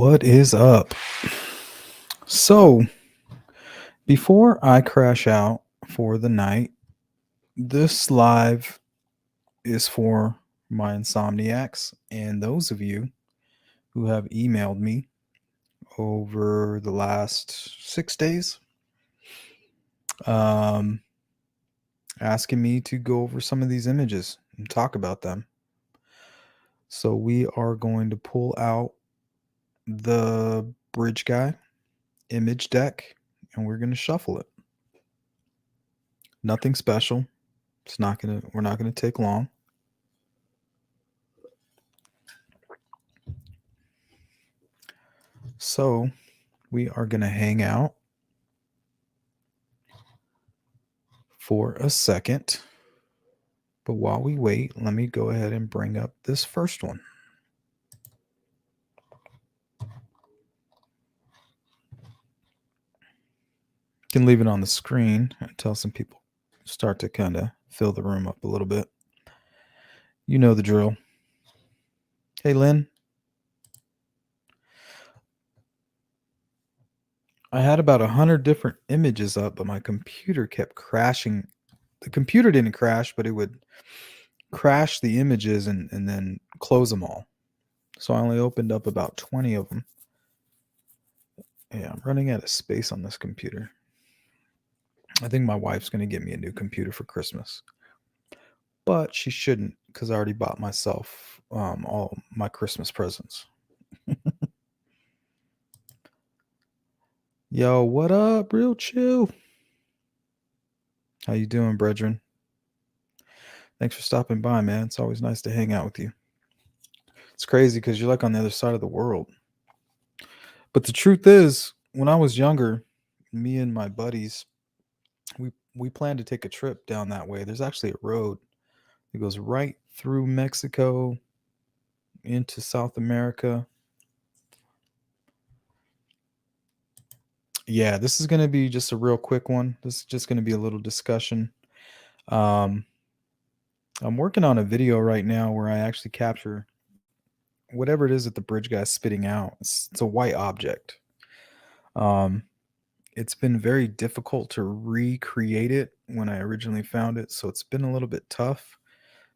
What is up? So, before I crash out for the night, this live is for my insomniacs and those of you who have emailed me over the last 6 days, um, asking me to go over some of these images and talk about them. So, we are going to pull out the bridge guy image deck and we're going to shuffle it. Nothing special. We're not gonna take long. So we are gonna hang out for a second. But while we wait, let me go ahead and bring up this first one. You can leave it on the screen until some people start to kind of fill the room up a little bit. You know the drill. Hey, Lynn. I had about 100 different images up, but my computer kept crashing. The computer didn't crash, but it would crash the images and then close them all. So I only opened up about 20 of them. Yeah, I'm running out of space on this computer. I think my wife's going to get me a new computer for Christmas. But she shouldn't because I already bought myself all my Christmas presents. Yo, what up, Real Chill? How you doing, brethren? Thanks for stopping by, man. It's always nice to hang out with you. It's crazy because you're like on the other side of the world. But the truth is, when I was younger, me and my buddies, we planned to take a trip down that way. There's actually a road that goes right through Mexico into South America. Yeah, this is going to be just a real quick one. This is just going to be a little discussion. I'm working on a video right now where I actually capture whatever it is that the bridge guy's spitting out. It's a white object. It's been very difficult to recreate it when I originally found it, so it's been a little bit tough.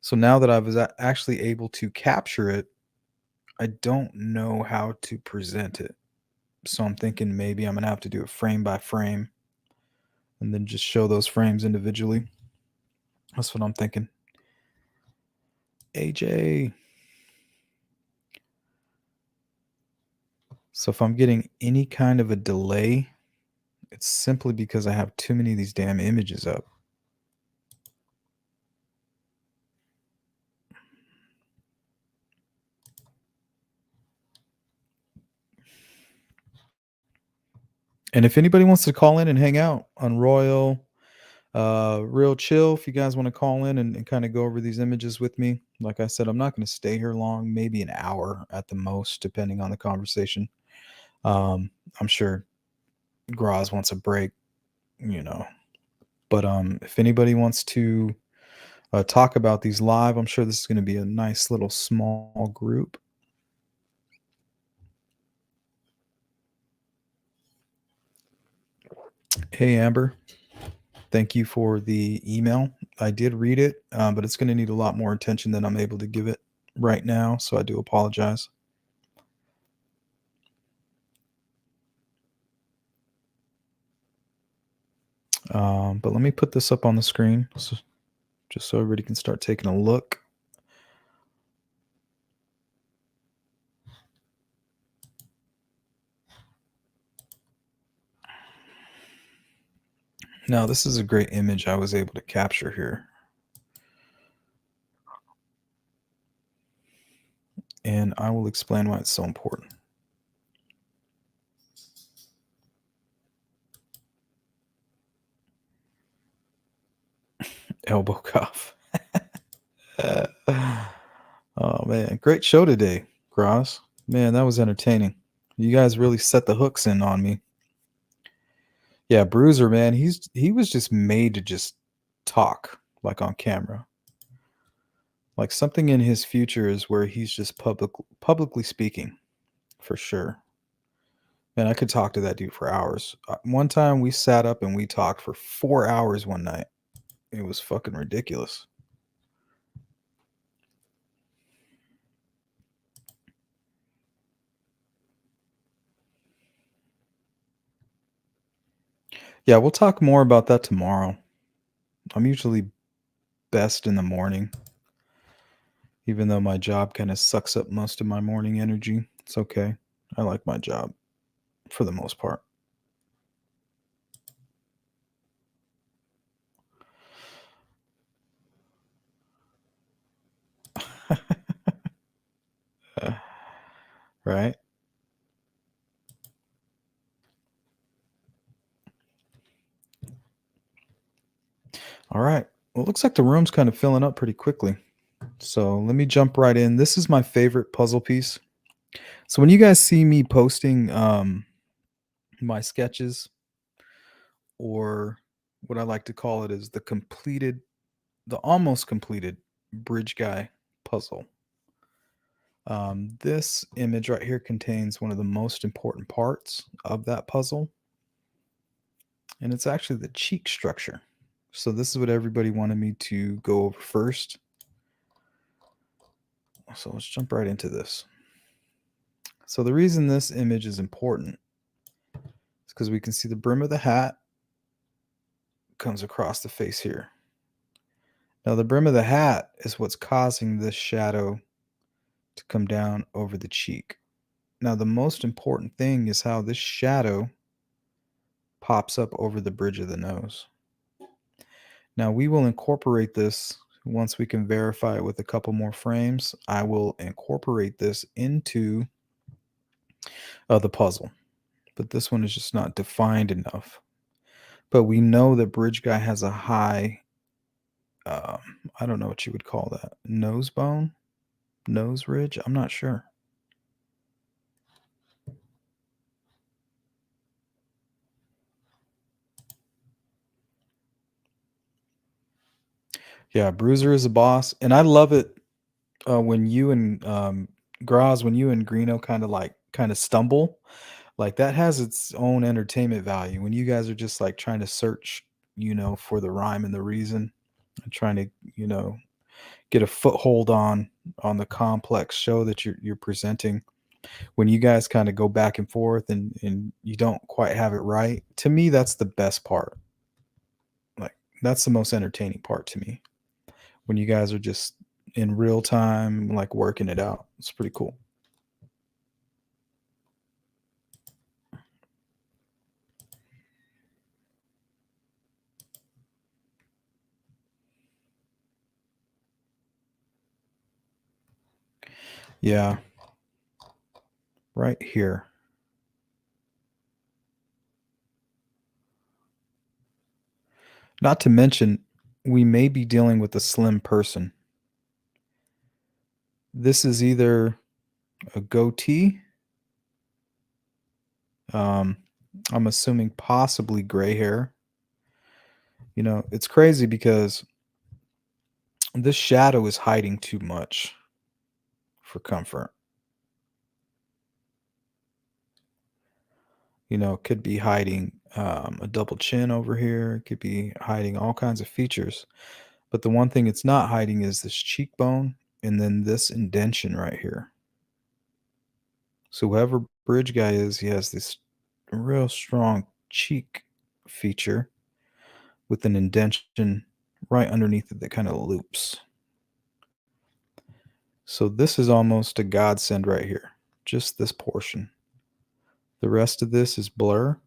So now that I was actually able to capture it, I don't know how to present it. So I'm thinking maybe I'm going to have to do it frame by frame and then just show those frames individually. That's what I'm thinking. AJ. So if I'm getting any kind of a delay, it's simply because I have too many of these damn images up. And if anybody wants to call in and hang out on Royal, Real Chill, if you guys want to call in and kind of go over these images with me, like I said, I'm not going to stay here long, maybe an hour at the most, depending on the conversation. I'm sure Graz wants a break, you know. But if anybody wants to talk about these live, I'm sure this is going to be a nice little small group. Hey, Amber. Thank you for the email. I did read it, but it's going to need a lot more attention than I'm able to give it right now, so I do apologize. But let me put this up on the screen just so everybody can start taking a look. Now, this is a great image I was able to capture here. And I will explain why it's so important. Elbow cuff. Oh, man. Great show today, Graz. Man, that was entertaining. You guys really set the hooks in on me. Yeah, Bruiser, man, he was just made to just talk like on camera. Like something in his future is where he's just publicly speaking, for sure. And I could talk to that dude for hours. One time we sat up and we talked for 4 hours one night. It was fucking ridiculous. Yeah, we'll talk more about that tomorrow. I'm usually best in the morning, even though my job kind of sucks up most of my morning energy. It's okay. I like my job for the most part. Right? All right. Well, it looks like the room's kind of filling up pretty quickly. So let me jump right in. This is my favorite puzzle piece. So when you guys see me posting my sketches, or what I like to call it is the almost completed bridge guy puzzle. This image right here contains one of the most important parts of that puzzle, and it's actually the cheek structure. So this is what everybody wanted me to go over first. So let's jump right into this. So the reason this image is important is because we can see the brim of the hat comes across the face here. Now the brim of the hat is what's causing this shadow to come down over the cheek. Now the most important thing is how this shadow pops up over the bridge of the nose. Now we will incorporate this once we can verify it with a couple more frames. I will incorporate this into the puzzle, but this one is just not defined enough. But we know that Bridge Guy has a high, I don't know what you would call that, nose bone, nose ridge. I'm not sure. Yeah, Bruiser is a boss, and I love it when you and Graz, when you and Greeno kind of stumble, like that has its own entertainment value. When you guys are just like trying to search, for the rhyme and the reason, and trying to, get a foothold on the complex show that you're presenting. When you guys kind of go back and forth and you don't quite have it right, to me that's the best part. Like that's the most entertaining part to me. When you guys are just in real time, like working it out. It's pretty cool. Yeah, right here. Not to mention, we may be dealing with a slim person. This is either a goatee, um, I'm assuming possibly gray hair. It's crazy because this shadow is hiding too much for comfort. It could be hiding a double chin over here. It could be hiding all kinds of features. But the one thing it's not hiding is this cheekbone and then this indention right here. So whoever bridge guy is, he has this real strong cheek feature with an indention right underneath it that kind of loops. So this is almost a godsend right here. Just this portion. The rest of this is blur.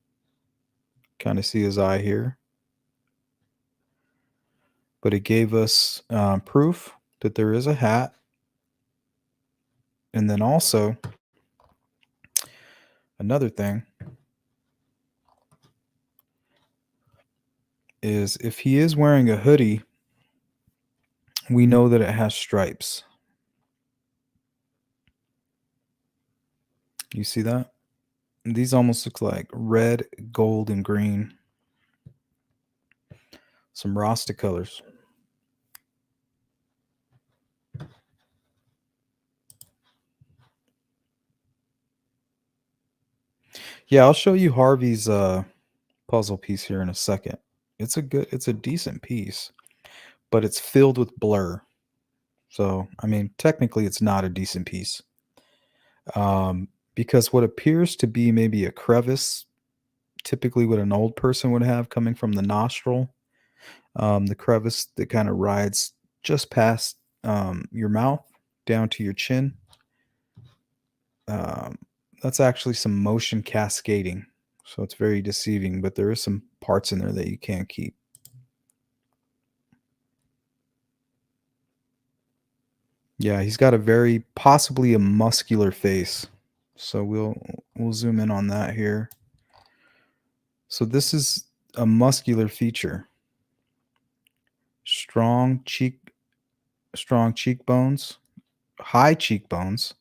Kind of see his eye here. But it gave us proof that there is a hat. And then also, another thing is if he is wearing a hoodie, we know that it has stripes. You see that? These almost look like red, gold, and green. Some Rasta colors. Yeah, I'll show you Harvey's puzzle piece here in a second. It's a decent piece, but it's filled with blur. So, I mean, technically it's not a decent piece. Because what appears to be maybe a crevice, typically what an old person would have coming from the nostril, the crevice that kind of rides just past your mouth down to your chin. Um, that's actually some motion cascading. So it's very deceiving, but there is some parts in there that you can't keep. Yeah, he's got a very possibly a muscular face. So we'll zoom in on that here. So this is a muscular feature. Strong strong cheekbones, high cheekbones,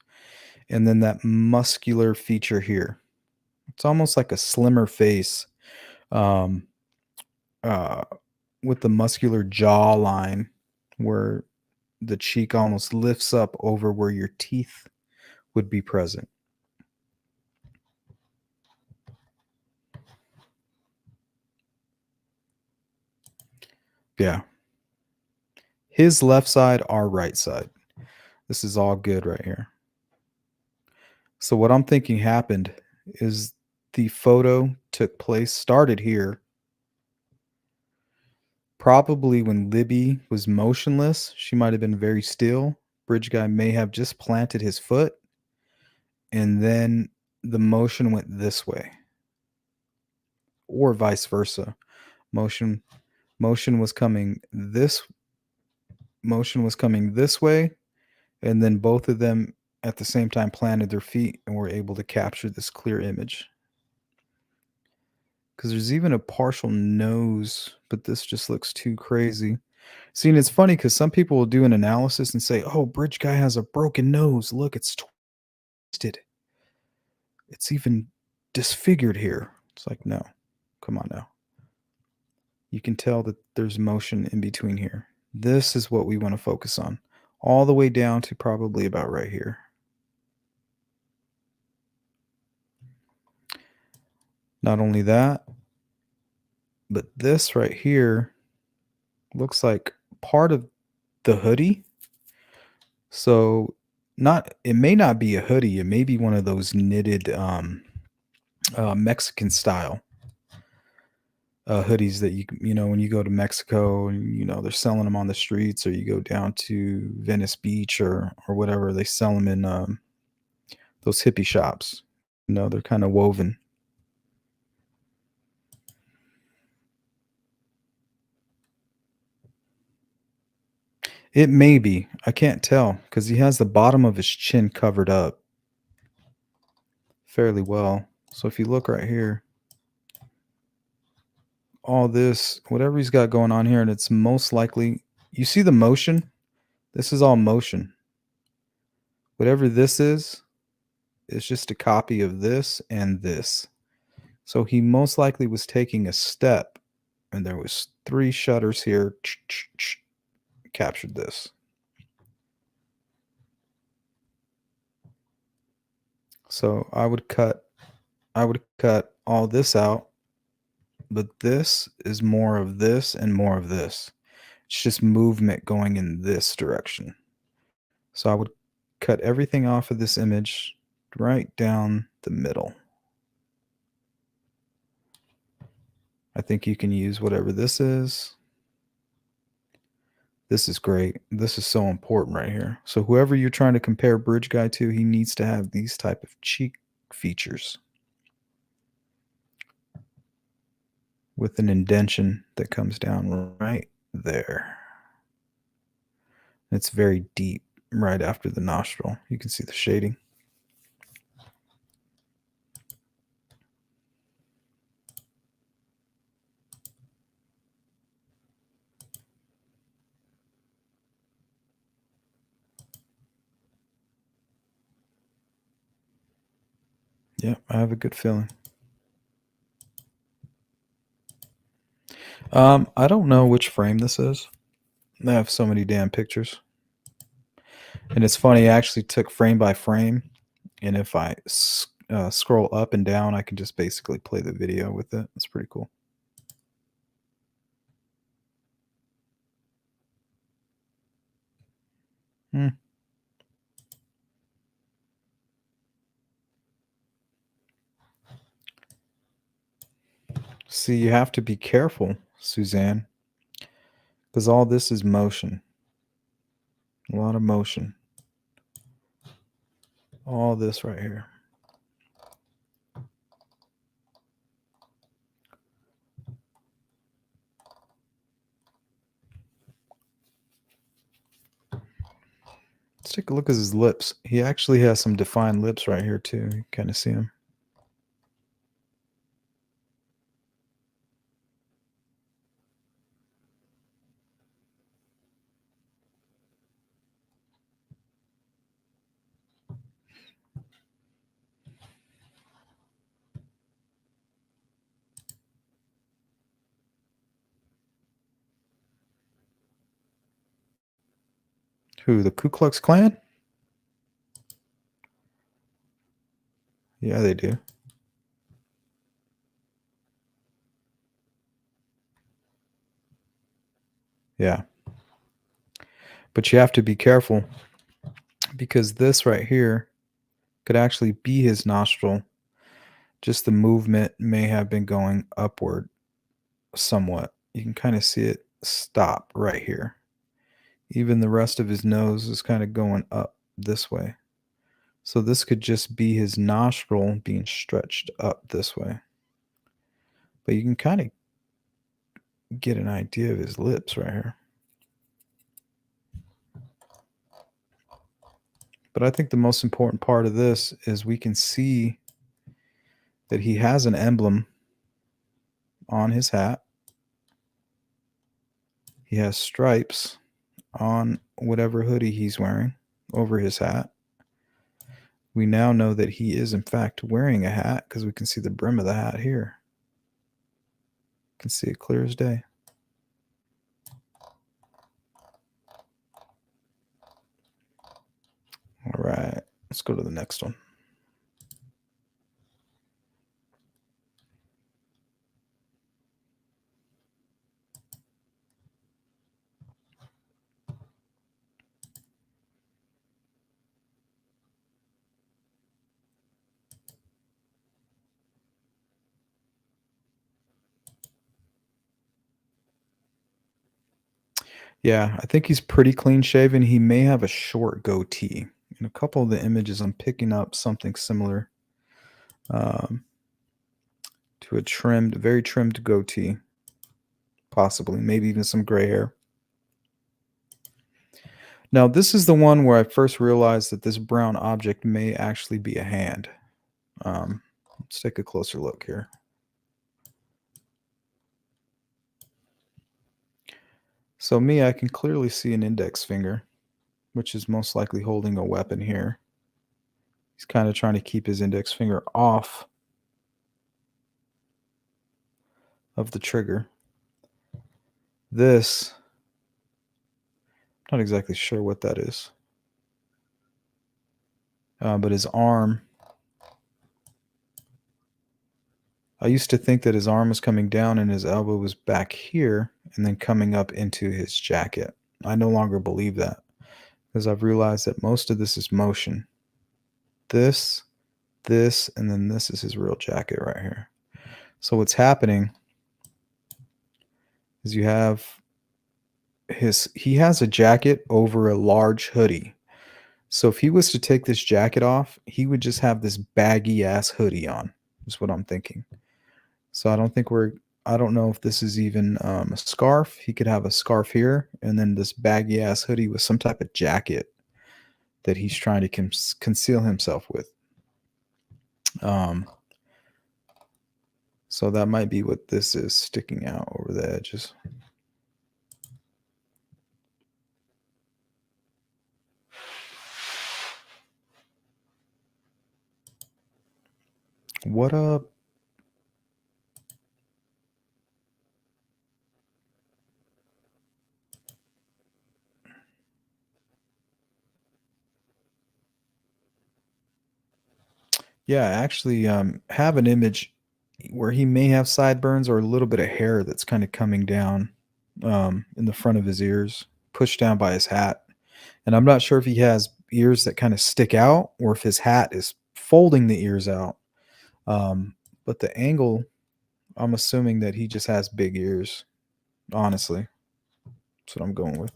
and then that muscular feature here. It's almost like a slimmer face, um, uh, with the muscular jawline where the cheek almost lifts up over where your teeth would be present. Yeah. His left side, our right side. This is all good right here. So what I'm thinking happened is the photo took place, started here, probably when Libby was motionless. She might have been very still. Bridge guy may have just planted his foot, and then the motion went this way, or vice versa. Motion motion was coming this motion was coming this way, and then both of them at the same time planted their feet and were able to capture this clear image. Because there's even a partial nose, but this just looks too crazy. See, and it's funny because some people will do an analysis and say, "Oh, bridge guy has a broken nose. Look, it's twisted. It's even disfigured here." It's like, no, come on now. You can tell that there's motion in between here. This is what we want to focus on, all the way down to probably about right here. Not only that, but this right here looks like part of the hoodie. So not it may not be a hoodie, it may be one of those knitted Mexican style hoodies that you know when you go to Mexico and they're selling them on the streets, or you go down to Venice Beach or whatever, they sell them in those hippie shops. They're kind of woven. It may be. I can't tell because he has the bottom of his chin covered up fairly well. So if you look right here, all this, whatever he's got going on here, and it's most likely, you see the motion? This is all motion. Whatever this is, it's just a copy of this and this. So he most likely was taking a step, and there was 3 shutters here, captured this. So I would cut all this out, but this is more of this and more of this. It's just movement going in this direction. So I would cut everything off of this image right down the middle. I think you can use whatever this is. This is great. This is so important right here. So whoever you're trying to compare Bridge Guy to, he needs to have these type of cheek features with an indentation that comes down right there. It's very deep right after the nostril. You can see the shading. Yeah, I have a good feeling. I don't know which frame this is. I have so many damn pictures. And it's funny, I actually took frame by frame, and if I scroll up and down, I can just basically play the video with it. It's pretty cool. Hmm. See, you have to be careful, Suzanne, because all this is motion. A lot of motion. All this right here. Let's take a look at his lips. He actually has some defined lips right here too. You kind of see them. Who, the Ku Klux Klan? Yeah, they do. Yeah. But you have to be careful because this right here could actually be his nostril. Just the movement may have been going upward somewhat. You can kind of see it stop right here. Even the rest of his nose is kind of going up this way. So this could just be his nostril being stretched up this way. But you can kind of get an idea of his lips right here. But I think the most important part of this is we can see that he has an emblem on his hat. He has stripes on whatever hoodie he's wearing over his hat. We now know that he is in fact wearing a hat because we can see the brim of the hat here. You can see it clear as day. All right, let's go to the next one. Yeah, I think he's pretty clean shaven. He may have a short goatee. In a couple of the images, I'm picking up something similar um, to a trimmed, very trimmed goatee, possibly, maybe even some gray hair. Now, this is the one where I first realized that this brown object may actually be a hand. Let's take a closer look here. So me, I can clearly see an index finger, which is most likely holding a weapon here. He's kind of trying to keep his index finger off of the trigger. This, not exactly sure what that is, but his arm. I used to think that his arm was coming down and his elbow was back here and then coming up into his jacket. I no longer believe that because I've realized that most of this is motion. This, and then this is his real jacket right here. So what's happening is you have he has a jacket over a large hoodie. So if he was to take this jacket off, he would just have this baggy ass hoodie on, is what I'm thinking. So I don't know if this is even a scarf. He could have a scarf here and then this baggy ass hoodie with some type of jacket that he's trying to conceal himself with. So that might be what this is sticking out over the edges. What up? Yeah, I actually have an image where he may have sideburns or a little bit of hair that's kind of coming down in the front of his ears, pushed down by his hat. And I'm not sure if he has ears that kind of stick out or if his hat is folding the ears out. Um, but the angle, I'm assuming that he just has big ears. Honestly, that's what I'm going with.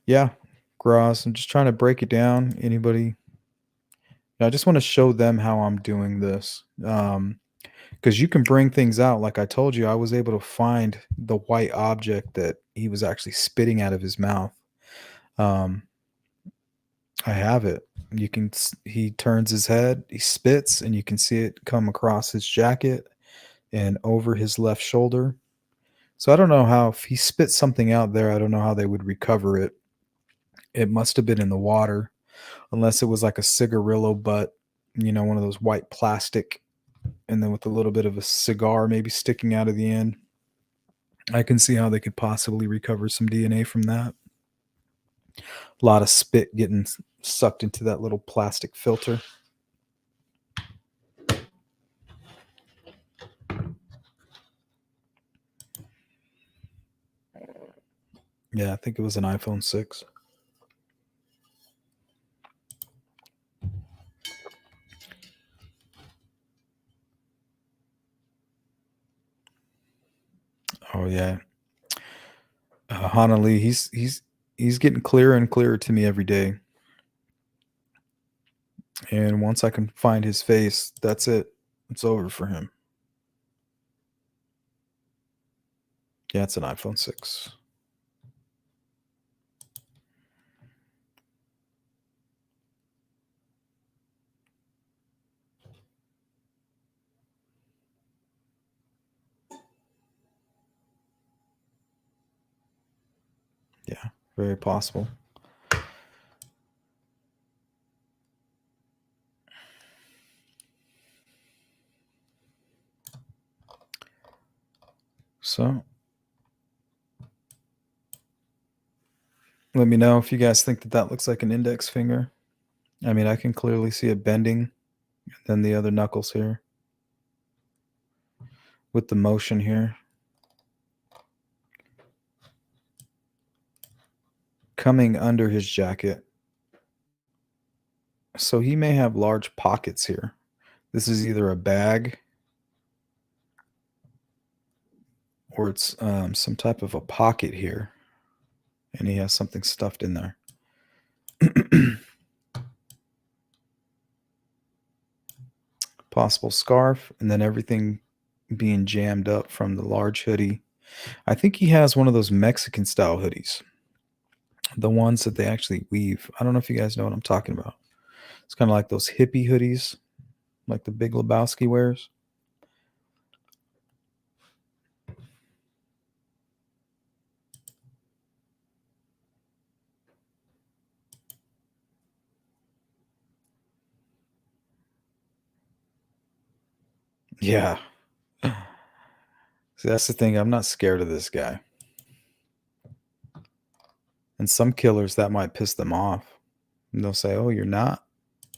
Yeah, Gross. I'm just trying to break it down. Anybody? I just want to show them how I'm doing this. Because you can bring things out. Like I told you, I was able to find the white object that he was actually spitting out of his mouth. Um, I have it. He turns his head, he spits, and you can see it come across his jacket and over his left shoulder. So I don't know how if he spit something out there, I don't know how they would recover it. It must have been in the water, unless it was like a cigarillo butt, one of those white plastic, and then with a little bit of a cigar maybe sticking out of the end. I can see how they could possibly recover some DNA from that. A lot of spit getting sucked into that little plastic filter. Yeah, I think it was an iPhone 6. Oh yeah, Hanali, he's getting clearer and clearer to me every day. And once I can find his face, that's it. It's over for him. Yeah, it's an iPhone 6. Yeah, very possible. So let me know if you guys think that that looks like an index finger. I mean, I can clearly see it bending, and then the other knuckles here with the motion here coming under his jacket. So he may have large pockets here. This is either a bag or it's some type of a pocket here, and he has something stuffed in there. Possible scarf, and then everything being jammed up from the large hoodie. I think he has one of those Mexican style hoodies, the ones that they actually weave. I don't know if you guys know what I'm talking about. It's kind of like those hippie hoodies, like the Big Lebowski wears. Yeah. See, that's the thing. I'm not scared of this guy. And some killers, that might piss them off. And they'll say, "Oh, you're not?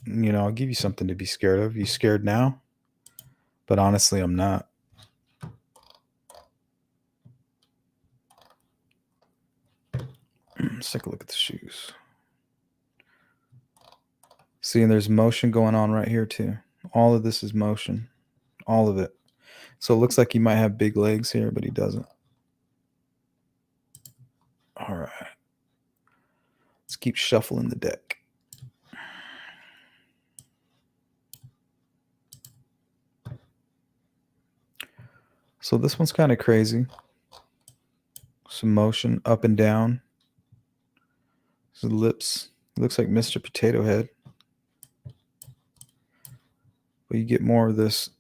I'll give you something to be scared of. You scared now?" But honestly, I'm not. Let's take a look at the shoes. See, and there's motion going on right here, too. All of this is motion. All of it. So it looks like he might have big legs here, but he doesn't. All right. Let's keep shuffling the deck. So this one's kind of crazy. Some motion up and down. His lips. Looks like Mr. Potato Head. But you get more of this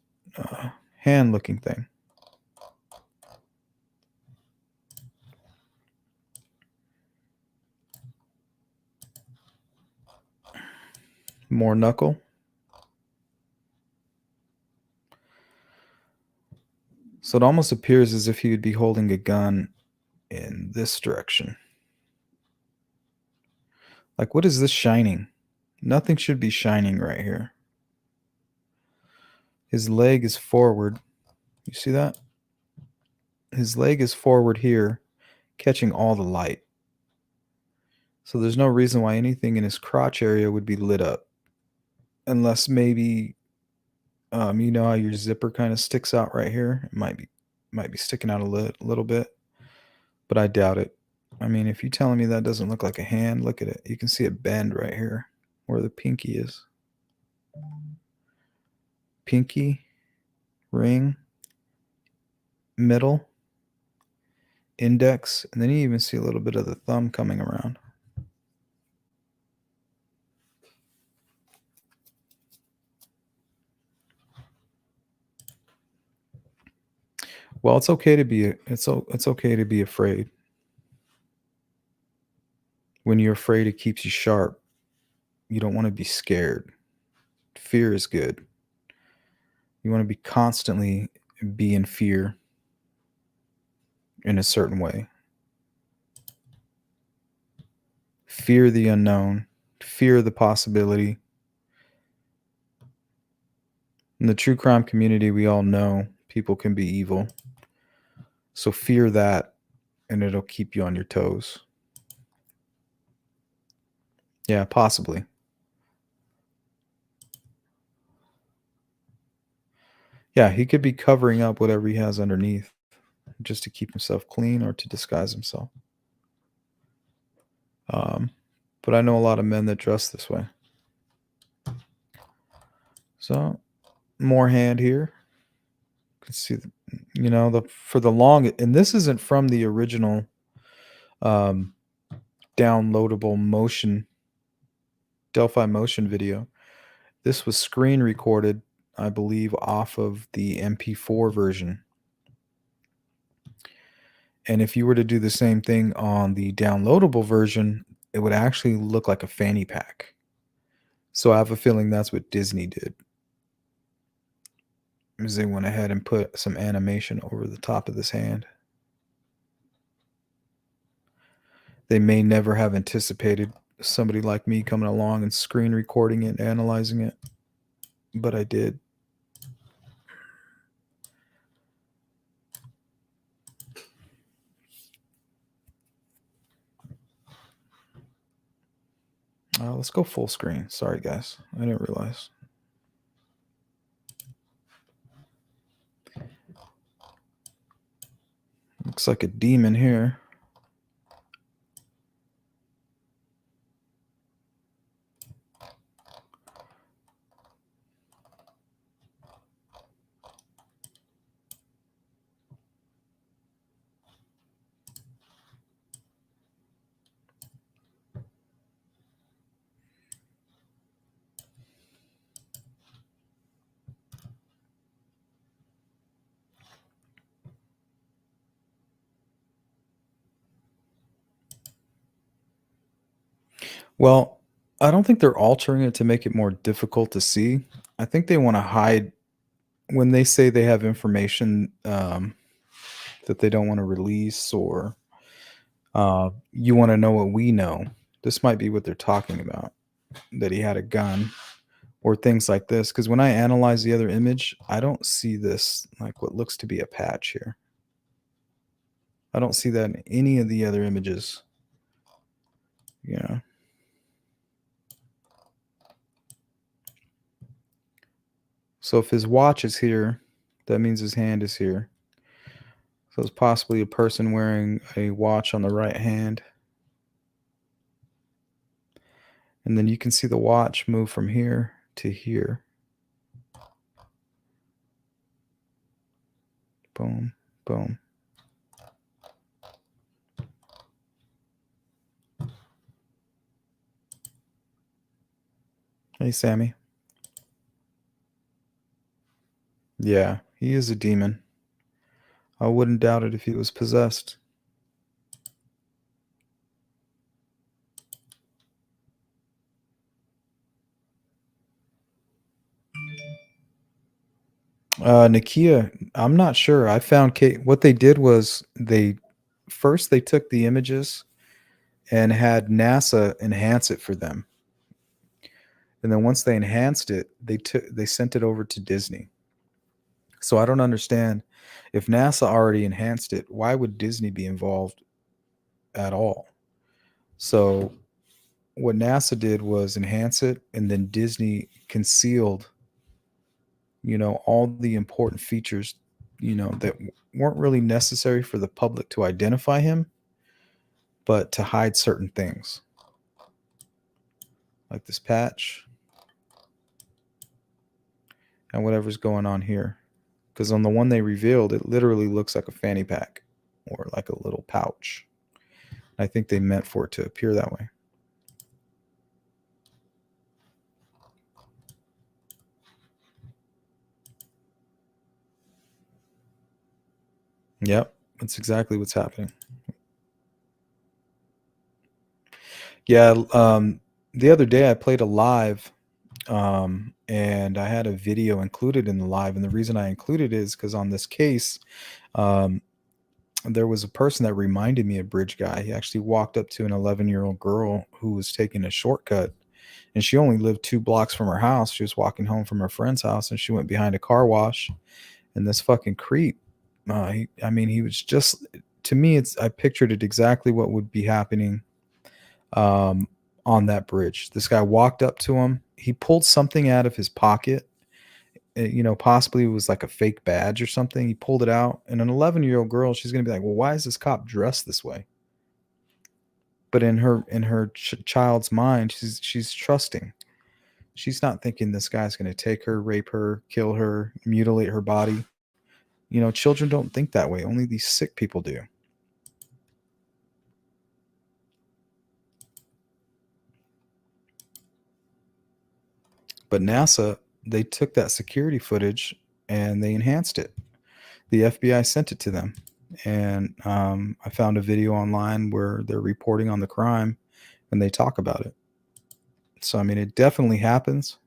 hand looking thing. More knuckle. So it almost appears as if he would be holding a gun in this direction. Like, what is this shining? Nothing should be shining right here. His leg is forward. You see that? His leg is forward here, catching all the light. So there's no reason why anything in his crotch area would be lit up. Unless maybe, you know how your zipper kind of sticks out right here? It might be sticking out a little bit, but I doubt it. I mean, if you're telling me that doesn't look like a hand, look at it. You can see it bend right here where the pinky is. Pinky, ring, middle, index, and then you even see a little bit of the thumb coming around. Well, it's okay to be it's okay to be afraid. When you're afraid, it keeps you sharp. You don't want to be scared. Fear is good. You want to be constantly be in fear in a certain way. Fear the unknown, fear the possibility. In the true crime community, we all know people can be evil. So fear that, and it'll keep you on your toes. Yeah, possibly. Yeah, he could be covering up whatever he has underneath just to keep himself clean or to disguise himself. Um, but I know a lot of men that dress this way. So, more hand here. You can see, for the long, and this isn't from the original um, downloadable motion, Delphi motion video. This was screen recorded, I believe, off of the MP4 version. And if you were to do the same thing on the downloadable version, it would actually look like a fanny pack. So I have a feeling that's what Disney did. Is they went ahead and put some animation over the top of this hand. They may never have anticipated somebody like me coming along and screen recording it, analyzing it, but I did. Let's go full screen. Sorry, guys. I didn't realize. Looks like a demon here. Well, I don't think they're altering it to make it more difficult to see. I think they want to hide when they say they have information that they don't want to release, or you want to know what we know. This might be what they're talking about, that he had a gun or things like this. Because when I analyze the other image, I don't see this, like what looks to be a patch here. I don't see that in any of the other images. Yeah. So if his watch is here, that means his hand is here. So it's possibly a person wearing a watch on the right hand. And then you can see the watch move from here to here. Boom, boom. Hey, Sammy. Yeah, he is a demon. I wouldn't doubt it if he was possessed. Nakia, I'm not sure. I found what they did was they took the images and had NASA enhance it for them. And then once they enhanced it, they sent it over to Disney. So I don't understand, if NASA already enhanced it, why would Disney be involved at all? So what NASA did was enhance it, and then Disney concealed, all the important features, that weren't really necessary for the public to identify him, but to hide certain things, like this patch and whatever's going on here. Because on the one they revealed, it literally looks like a fanny pack or like a little pouch. I think they meant for it to appear that way. Yep, that's exactly what's happening. Yeah, the other day I played a live, and I had a video included in the live, and the reason I included it is because on this case, um, there was a person that reminded me of Bridge Guy. He actually walked up to an 11-year-old girl who was taking a shortcut, and she only lived 2 blocks from her house. She was walking home from her friend's house, and she went behind a car wash, and this fucking creep, he was just, to me, I pictured it exactly what would be happening, um, on that bridge. This guy walked up to him. He pulled something out of his pocket. Possibly it was like a fake badge or something. He pulled it out, and an 11-year-old girl, she's gonna be like, "Well, why is this cop dressed this way?" But in her child's mind, she's trusting. She's not thinking this guy's gonna take her, rape her, kill her, mutilate her body. Children don't think that way. Only these sick people do. But NASA, they took that security footage and they enhanced it. The FBI sent it to them, and I found a video online where they're reporting on the crime and they talk about it. So it definitely happens.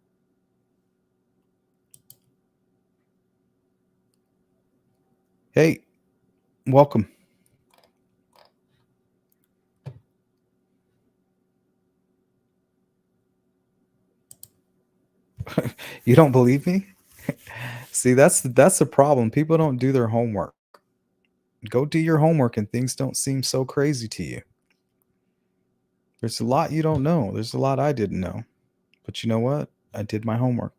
Hey, welcome. You don't believe me? See, that's the problem. People don't do their homework. Go do your homework, and things don't seem so crazy to you. There's a lot you don't know. There's a lot I didn't know. But you know what? I did my homework.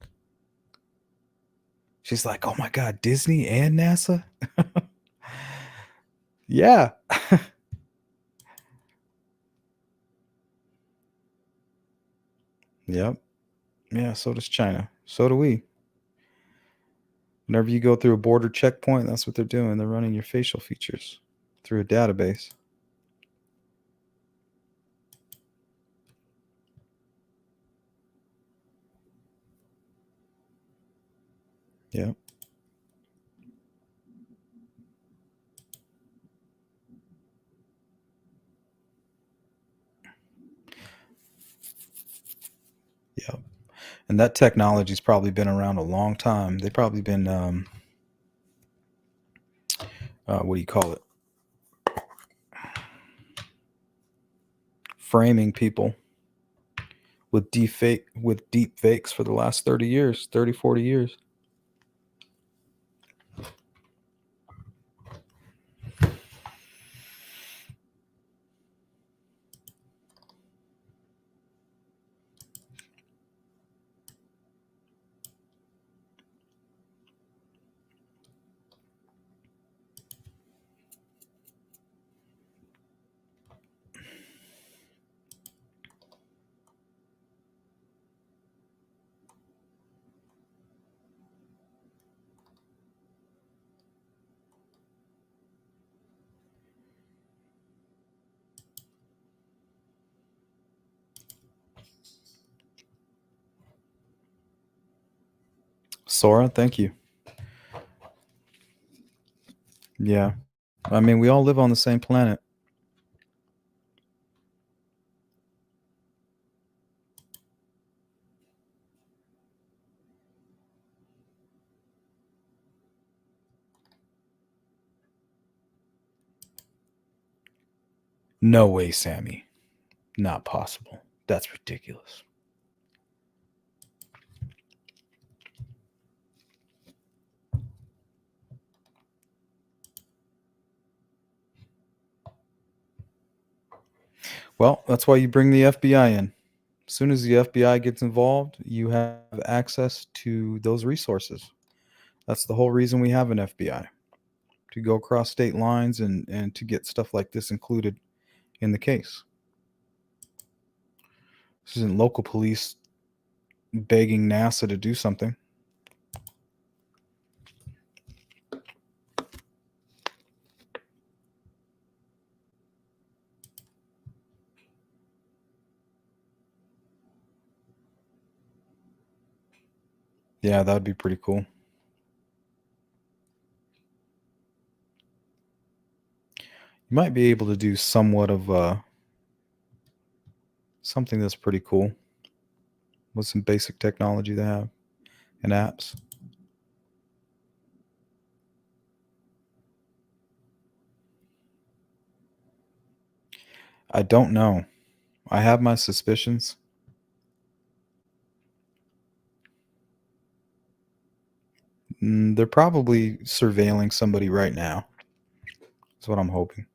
She's like, "Oh my god, Disney and NASA?" Yeah. Yep. Yeah, so does China. So do we. Whenever you go through a border checkpoint, that's what they're doing. They're running your facial features through a database. Yeah. Yeah. And that technology's probably been around a long time. They've probably been, what do you call it? Framing people with deep fakes for the last 30 years, 30, 40 years. Sora, thank you. Yeah. We all live on the same planet. No way, Sammy. Not possible. That's ridiculous. Well, that's why you bring the FBI in. As soon as the FBI gets involved, you have access to those resources. That's the whole reason we have an FBI, to go across state lines and to get stuff like this included in the case. This isn't local police begging NASA to do something. Yeah, that'd be pretty cool. You might be able to do somewhat of something that's pretty cool with some basic technology they have and apps. I don't know. I have my suspicions. They're probably surveilling somebody right now. That's what I'm hoping.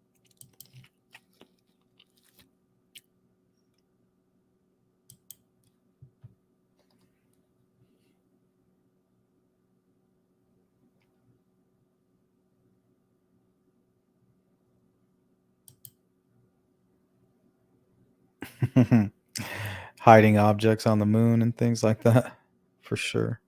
Hiding objects on the moon and things like that, for sure.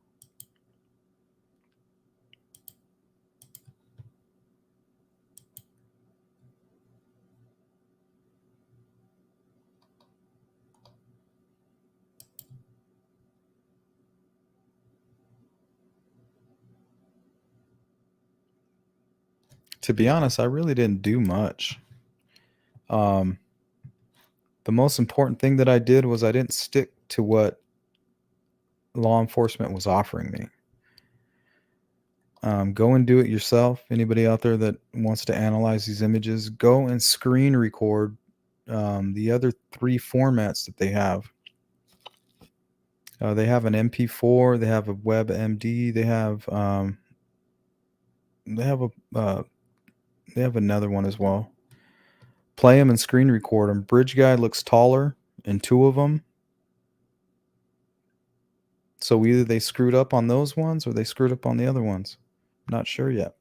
To be honest, I really didn't do much. Um, the most important thing that I did was I didn't stick to what law enforcement was offering me. Go and do it yourself. Anybody out there that wants to analyze these images, go and screen record the other three formats that they have. They have an MP4, they have a WebMD, they have a they have another one as well. Play them and screen record them. Bridge guy looks taller in two of them. So either they screwed up on those ones or they screwed up on the other ones. Not sure yet.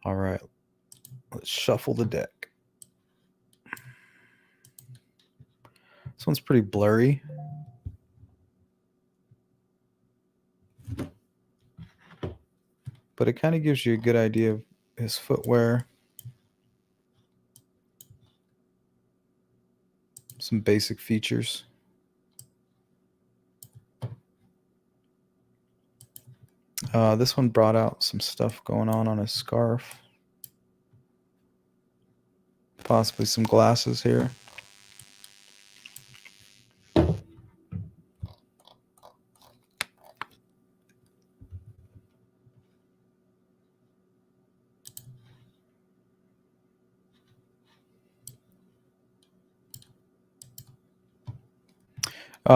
All right, let's shuffle the deck. This one's pretty blurry. But it kind of gives you a good idea of his footwear. Some basic features. This one brought out some stuff going on his scarf. Possibly some glasses here.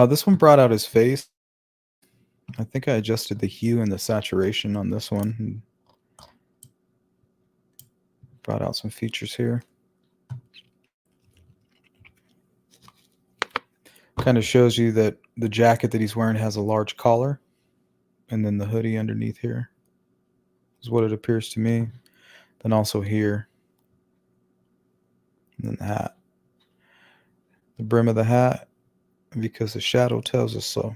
This one brought out his face. I think I adjusted the hue and the saturation on this one. And brought out some features here. Kind of shows you that the jacket that he's wearing has a large collar. And then the hoodie underneath here is what it appears to me. Then also here. And then the hat. The brim of the hat, because the shadow tells us so.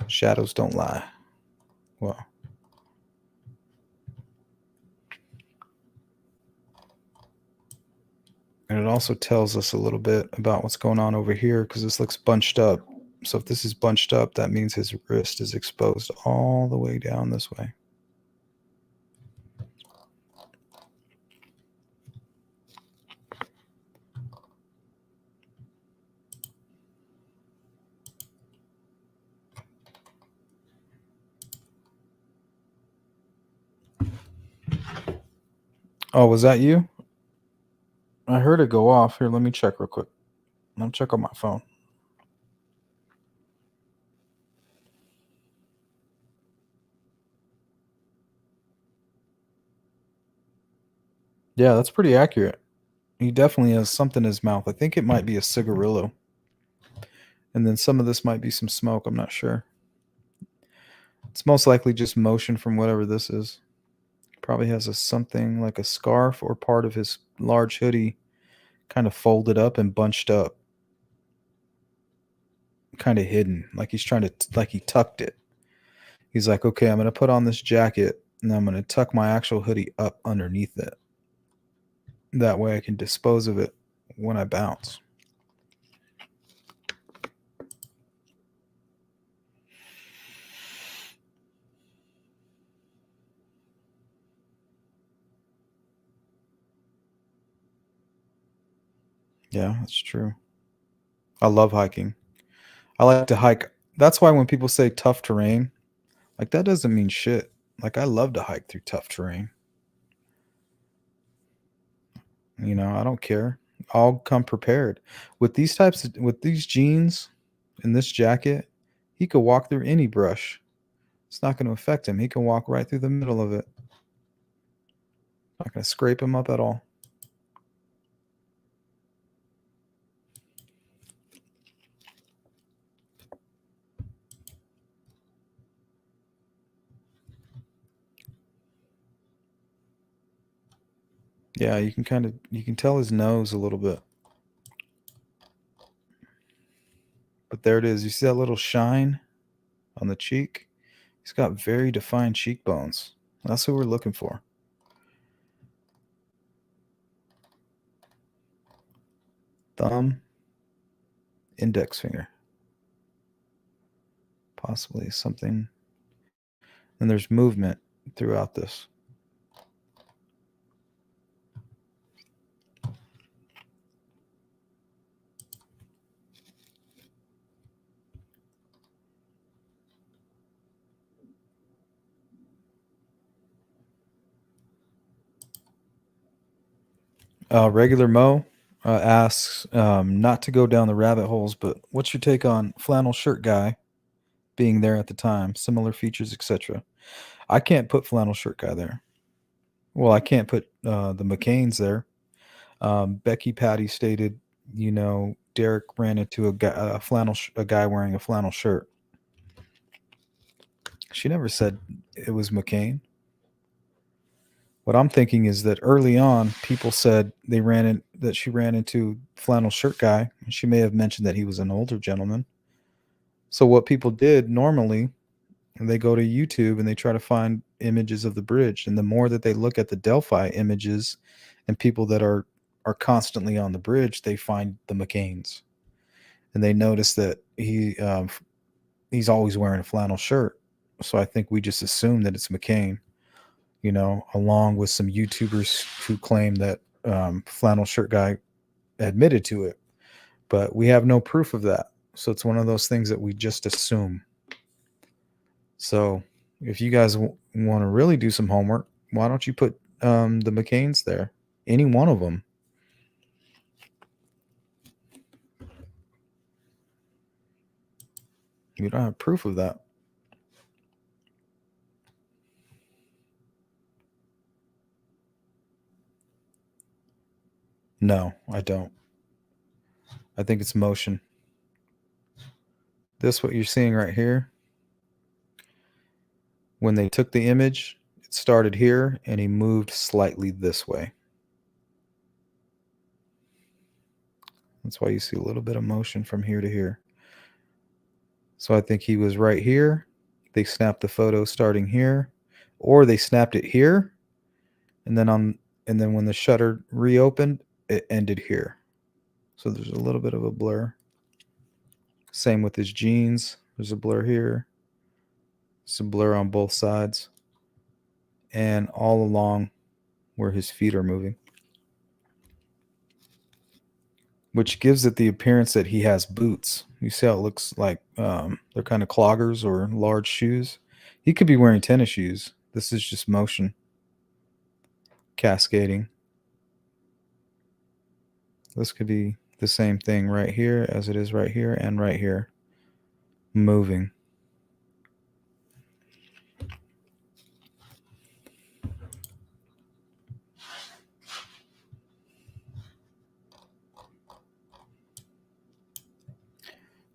Shadows don't lie. Well, and it also tells us a little bit about what's going on over here because this looks bunched up. So if this is bunched up, that means his wrist is exposed all the way down this way. Oh, was that you? I heard it go off. Here, let me check real quick. Let me check on my phone. Yeah, that's pretty accurate. He definitely has something in his mouth. I think it might be a cigarillo. And then some of this might be some smoke. I'm not sure. It's most likely just motion from whatever this is. Probably has a something like a scarf or part of his large hoodie kind of folded up and bunched up, kind of hidden, like he's trying to like he tucked it. He's like, okay, I'm gonna put on this jacket and I'm gonna tuck my actual hoodie up underneath it. That way I can dispose of it when I bounce. Yeah, that's true. I love hiking. I like to hike. That's why when people say tough terrain, like that doesn't mean shit. Like I love to hike through tough terrain. I don't care. I'll come prepared. With these jeans and this jacket, he could walk through any brush. It's not going to affect him. He can walk right through the middle of it. Not going to scrape him up at all. Yeah, you can tell his nose a little bit. But there it is. You see that little shine on the cheek? He's got very defined cheekbones. That's what we're looking for. Thumb, index finger. Possibly something. And there's movement throughout this. Regular Mo asks not to go down the rabbit holes, but what's your take on flannel shirt guy being there at the time, similar features, etc.? I can't put flannel shirt guy there. Well, I can't put the McCains there. Becky Patty stated, Derek ran into a guy wearing a flannel shirt. She never said it was McCain. What I'm thinking is that early on, people said that she ran into flannel shirt guy. And she may have mentioned that he was an older gentleman. So what people did normally, they go to YouTube and they try to find images of the bridge. And the more that they look at the Delphi images and people that are constantly on the bridge, they find the McCains, and they notice that he's always wearing a flannel shirt. So I think we just assume that it's McCain, along with some YouTubers who claim that flannel shirt guy admitted to it, but we have no proof of that. So it's one of those things that we just assume. So if you guys want to really do some homework, why don't you put the McCains there? Any one of them. You don't have proof of that. No, I don't. I think it's motion. This, what you're seeing right here, when they took the image, it started here and he moved slightly this way. That's why you see a little bit of motion from here to here. So I think he was right here. They snapped the photo starting here, or they snapped it here, and then when the shutter reopened, it ended here. So there's a little bit of a blur. Same with his jeans. There's a blur here. It's a blur on both sides. And all along where his feet are moving. Which gives it the appearance that he has boots. You see how it looks like they're kind of cloggers or large shoes? He could be wearing tennis shoes. This is just motion cascading. This could be the same thing right here as it is right here and right here. Moving.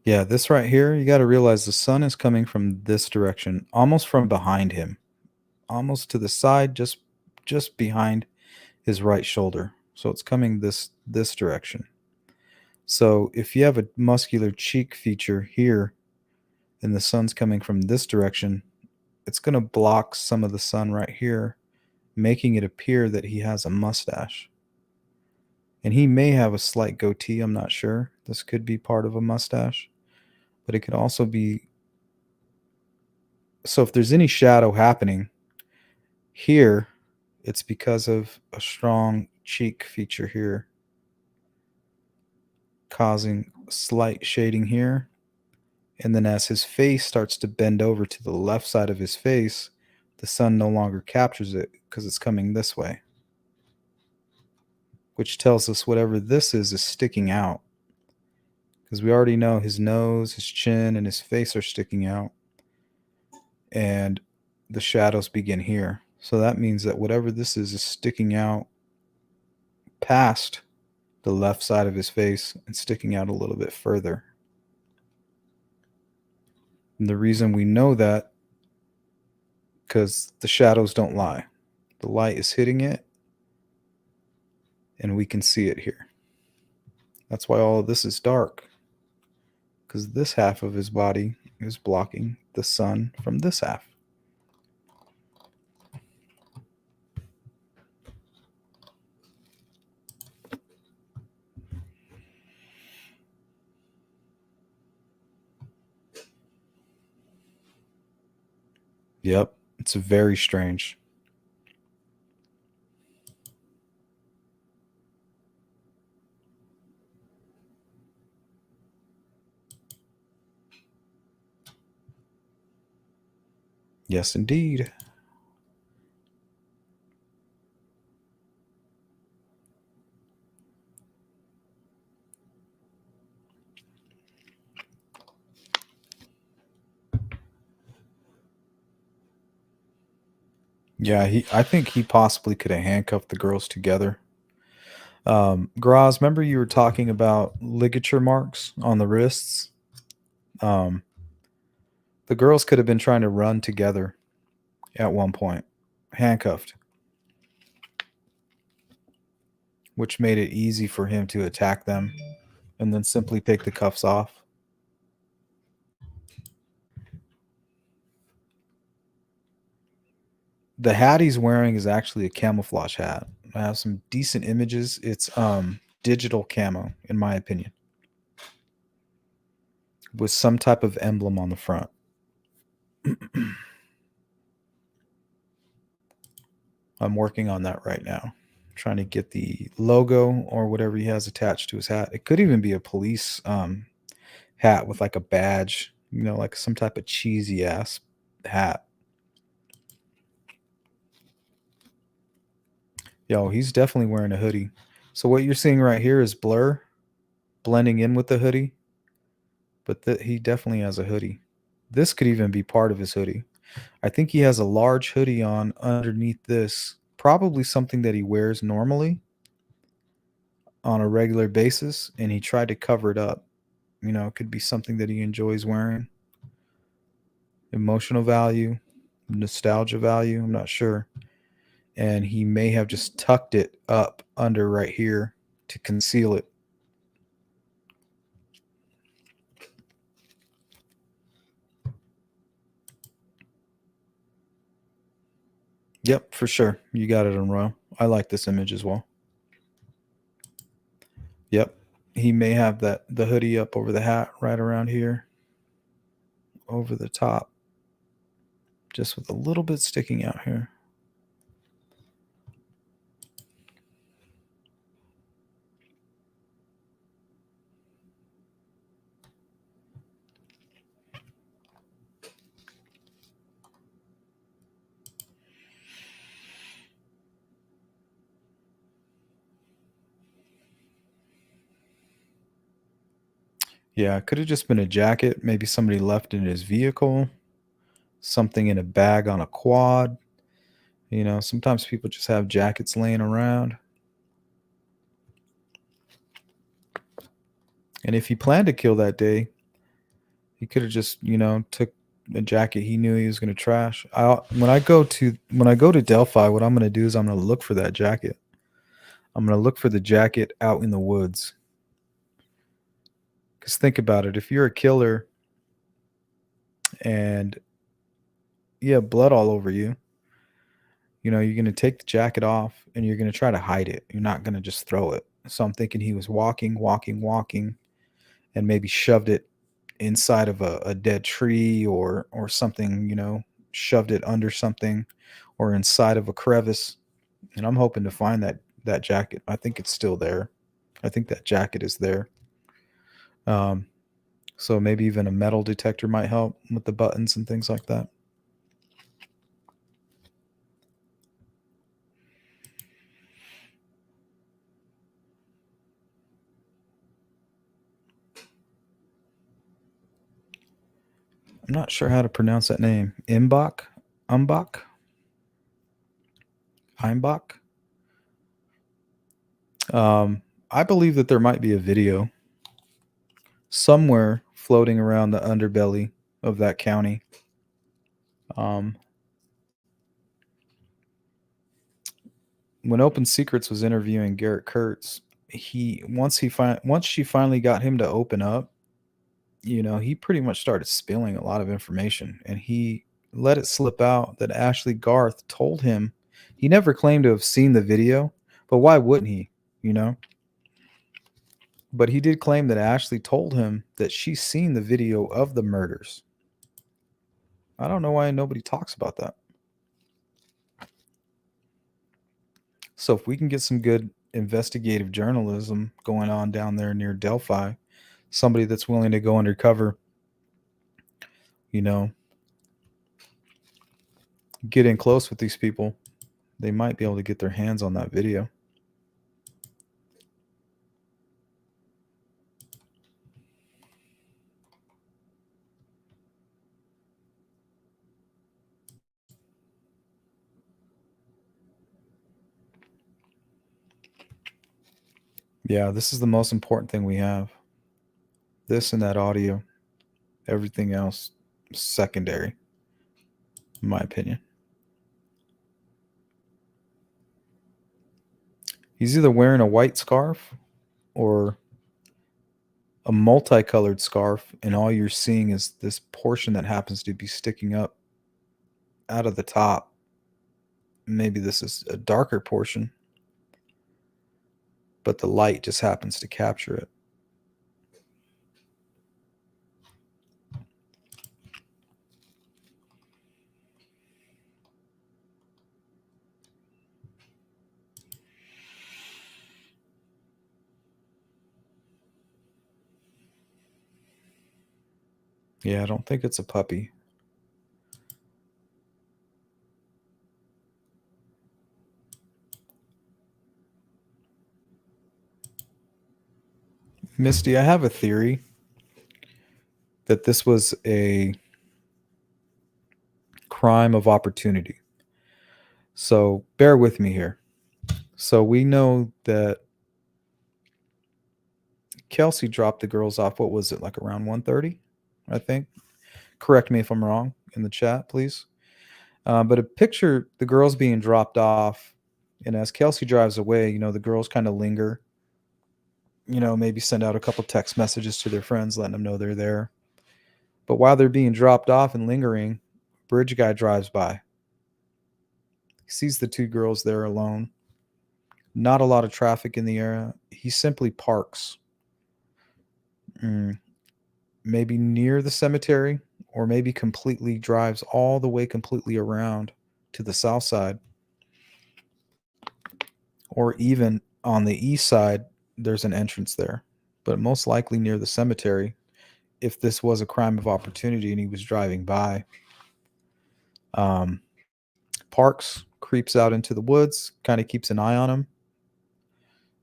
Yeah, this right here, you got to realize the sun is coming from this direction, almost from behind him, almost to the side, just behind his right shoulder. So it's coming this direction. So if you have a muscular cheek feature here and the sun's coming from this direction, it's going to block some of the sun right here, making it appear that he has a mustache. And he may have a slight goatee, I'm not sure. This could be part of a mustache, but it could also be. So if there's any shadow happening here, it's because of a strong cheek feature here, causing slight shading here. And then as his face starts to bend over to the left side of his face, the sun no longer captures it because it's coming this way, which tells us whatever this is sticking out. Because we already know his nose, his chin, and his face are sticking out. And the shadows begin here. So that means that whatever this is sticking out past the left side of his face and sticking out a little bit further. And the reason we know that, because the shadows don't lie. The light is hitting it, and we can see it here. That's why all of this is dark, because this half of his body is blocking the sun from this half. Yep, it's very strange. Yes, indeed. Yeah, I think he possibly could have handcuffed the girls together. Graz, remember you were talking about ligature marks on the wrists? Um, the girls could have been trying to run together at one point, handcuffed, which made it easy for him to attack them and then simply take the cuffs off. The hat he's wearing is actually a camouflage hat. I have some decent images. It's digital camo, in my opinion, with some type of emblem on the front. I'm working on that right now, trying to get the logo or whatever he has attached to his hat. It could even be a police hat with like a badge, like some type of cheesy ass hat. Yo, he's definitely wearing a hoodie. So what you're seeing right here is blur blending in with the hoodie, but he definitely has a hoodie. This could even be part of his hoodie. I think he has a large hoodie on underneath this, probably something that he wears normally on a regular basis, and he tried to cover it up. It could be something that he enjoys wearing. Emotional value, nostalgia value, I'm not sure. And he may have just tucked it up under right here to conceal it. Yep, for sure. You got it in row. I like this image as well. Yep. He may have the hoodie up over the hat right around here, over the top, just with a little bit sticking out here. Yeah, it could have just been a jacket. Maybe somebody left in his vehicle, something in a bag on a quad. Sometimes people just have jackets laying around. And if he planned to kill that day, he could have just, took a jacket he knew he was going to trash. When I go to Delphi, what I'm going to do is I'm going to look for that jacket. I'm going to look for the jacket out in the woods. Because think about it. If you're a killer and you have blood all over you, you're going to take the jacket off and you're going to try to hide it. You're not going to just throw it. So I'm thinking he was walking, and maybe shoved it inside of a dead tree or something, shoved it under something or inside of a crevice. And I'm hoping to find that jacket. I think it's still there. I think that jacket is there. Um, so maybe even a metal detector might help with the buttons and things like that. I'm not sure how to pronounce that name. Imbach? Umbach? Heimbach? I believe that there might be a video somewhere floating around the underbelly of that county. Um, when Open Secrets was interviewing Garrett Kurtz, once she finally got him to open up, he pretty much started spilling a lot of information, and he let it slip out that Ashley Garth told him he never claimed to have seen the video, but why wouldn't he? You know, but he did claim that Ashley told him that she's seen the video of the murders. I don't know why nobody talks about that. So if we can get some good investigative journalism going on down there near Delphi, somebody that's willing to go undercover, you know, get in close with these people, they might be able to get their hands on that video. Yeah, this is the most important thing we have. This and that audio. Everything else secondary, in my opinion. He's either wearing a white scarf or a multicolored scarf, and all you're seeing is this portion that happens to be sticking up out of the top. Maybe this is a darker portion, but the light just happens to capture it. Yeah, I don't think it's a puppy. Misty, I have a theory that this was a crime of opportunity. So bear with me here. So we know that Kelsey dropped the girls off. What was it, like around 1:30? I think. Correct me if I'm wrong in the chat, please. But a picture the girls being dropped off, and as Kelsey drives away, the girls kind of linger. Maybe send out a couple text messages to their friends, letting them know they're there. But while they're being dropped off and lingering, bridge guy drives by. He sees the two girls there alone. Not a lot of traffic in the area. He simply parks, mm, maybe near the cemetery, or maybe completely drives all the way completely around to the south side, or even on the east side, there's an entrance there. But most likely near the cemetery, if this was a crime of opportunity and he was driving by. Um, Parks, creeps out into the woods, kind of keeps an eye on him.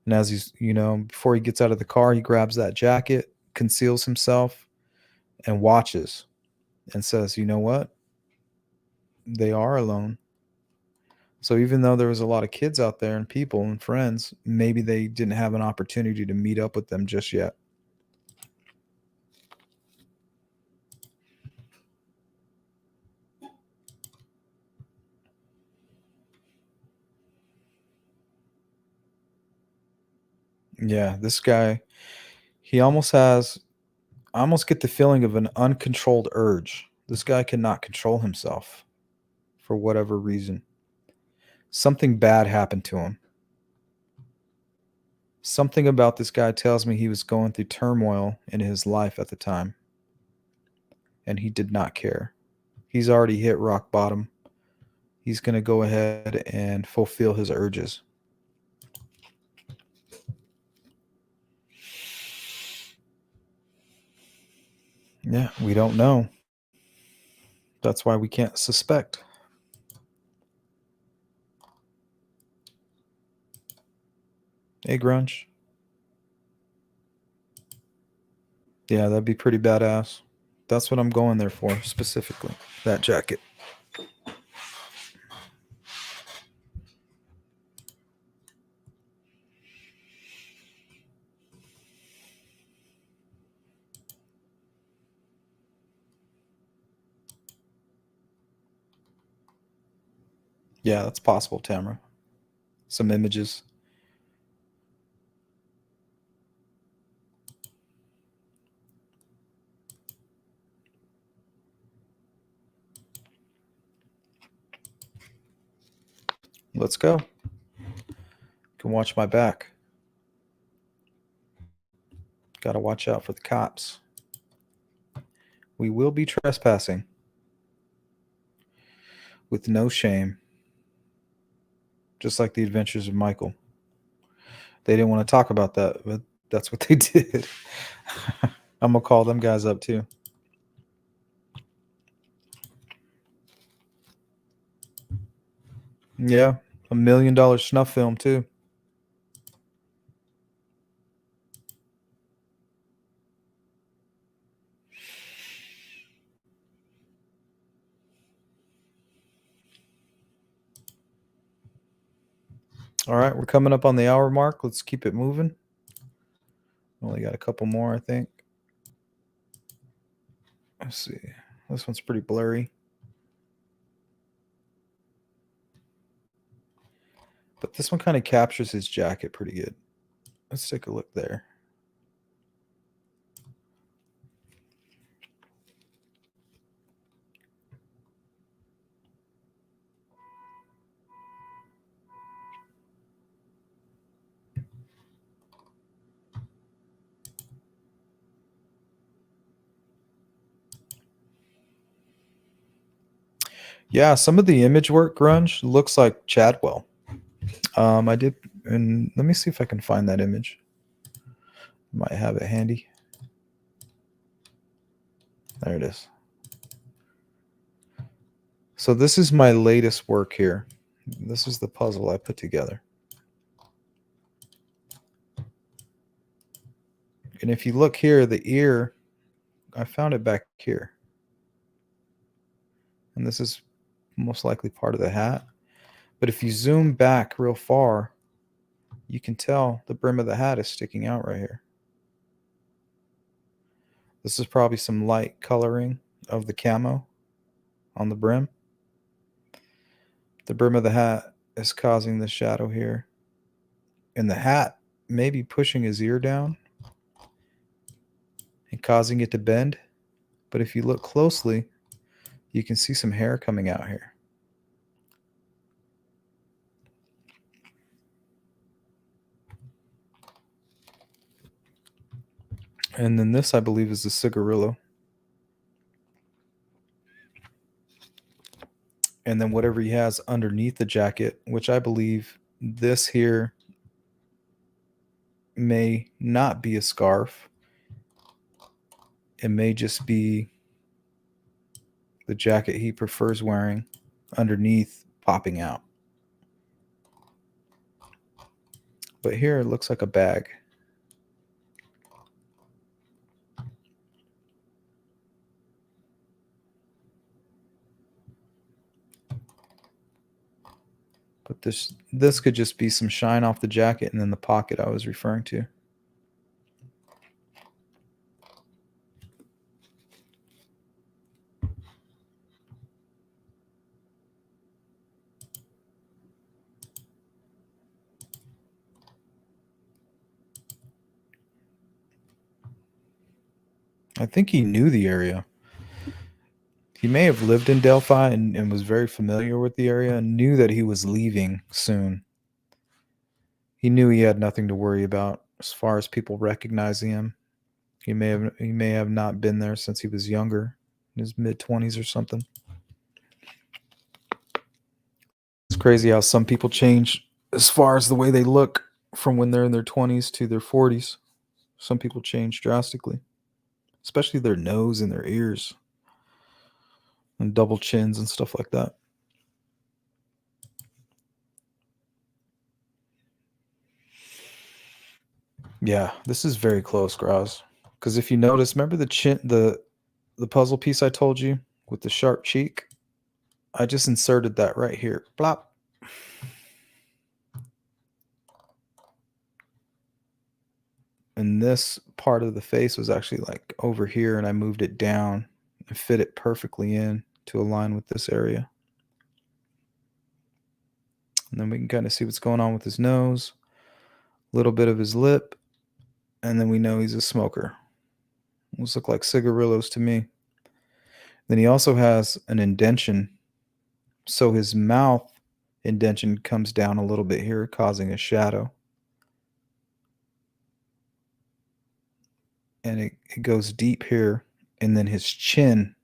And as he's, before he gets out of the car, he grabs that jacket, conceals himself, and watches and says, you know what? They are alone. So even though there was a lot of kids out there and people and friends, maybe they didn't have an opportunity to meet up with them just yet. Yeah, this guy, he almost has, I almost get the feeling of an uncontrolled urge. This guy cannot control himself for whatever reason. Something bad happened to him. Something about this guy tells me he was going through turmoil in his life at the time, and he did not care. He's already hit rock bottom. He's going to go ahead and fulfill his urges. Yeah, we don't know. That's why we can't suspect. Hey, Grunge. Yeah, that'd be pretty badass. That's what I'm going there for, specifically. That jacket. Yeah, that's possible, Tamara. Some images. Let's go. Can watch my back. Gotta watch out for the cops. We will be trespassing with no shame, just like the adventures of Michael. They didn't want to talk about that, but that's what they did. I'm gonna call them guys up too. Yeah, $1 million snuff film too. All right, we're coming up on the hour mark. Let's keep it moving. Only got a couple more, I think. Let's see. This one's pretty blurry. But this one kind of captures his jacket pretty good. Let's take a look there. Yeah, some of the image work, Grunge, looks like Chadwell. I did, and let me see if I can find that image. Might have it handy. There it is. So this is my latest work here. This is the puzzle I put together. And if you look here, the ear, I found it back here. And this is most likely part of the hat. But if you zoom back real far, you can tell the brim of the hat is sticking out right here. This is probably some light coloring of the camo on the brim. The brim of the hat is causing the shadow here. And the hat may be pushing his ear down and causing it to bend. But if you look closely, you can see some hair coming out here. And then this, I believe, is the cigarillo. And then whatever he has underneath the jacket, which I believe this here may not be a scarf. It may just be the jacket he prefers wearing underneath popping out. But here it looks like a bag. But this could just be some shine off the jacket and then the pocket I was referring to. I think he knew the area. He may have lived in Delphi and was very familiar with the area and knew that he was leaving soon. He knew he had nothing to worry about as far as people recognizing him. He may have not been there since he was younger, in his mid-20s or something. It's crazy how some people change as far as the way they look from when they're in their 20s to their 40s. Some people change drastically, especially their nose and their ears and double chins and stuff like that. Yeah, this is very close, Graz. Because if you notice, remember the puzzle piece I told you with the sharp cheek? I just inserted that right here. Plop. And this part of the face was actually like over here, and I moved it down and fit it perfectly in to align with this area. And then we can kind of see what's going on with his nose, a little bit of his lip, and then we know he's a smoker. Those look like cigarillos to me. Then he also has an indention, so his mouth indention comes down a little bit here, causing a shadow. And it goes deep here, and then his chin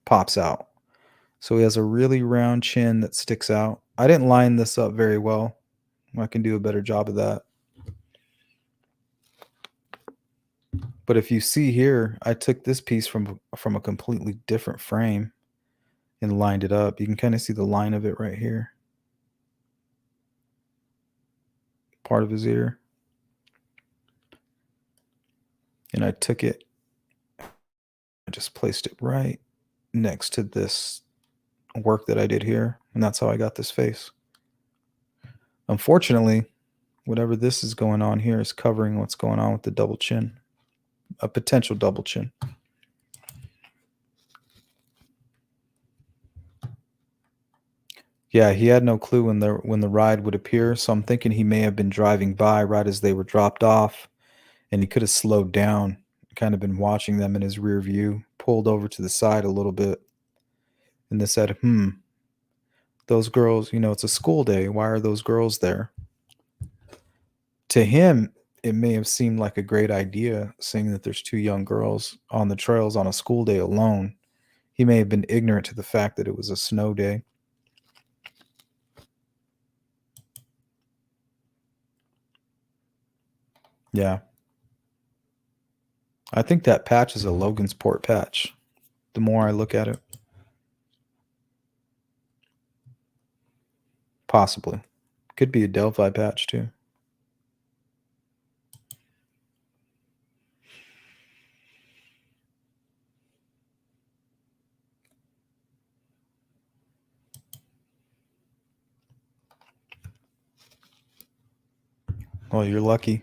pops out. So he has a really round chin that sticks out. I didn't line this up very well. I can do a better job of that. But if you see here, I took this piece from a completely different frame and lined it up. You can kind of see the line of it right here. Part of his ear. And I took it, I just placed it right next to this work that I did here. And that's how I got this face. Unfortunately, whatever this is going on here is covering what's going on with the double chin. A potential double chin. Yeah, he had no clue when the ride would appear, so I'm thinking he may have been driving by right as they were dropped off, and he could have slowed down, kind of been watching them in his rear view, pulled over to the side a little bit, and they said, those girls, it's a school day. Why are those girls there? To him, it may have seemed like a great idea, seeing that there's two young girls on the trails on a school day alone. He may have been ignorant to the fact that it was a snow day. Yeah. I think that patch is a Logansport patch, the more I look at it. Possibly. Could be a Delphi patch, too. Oh, you're lucky.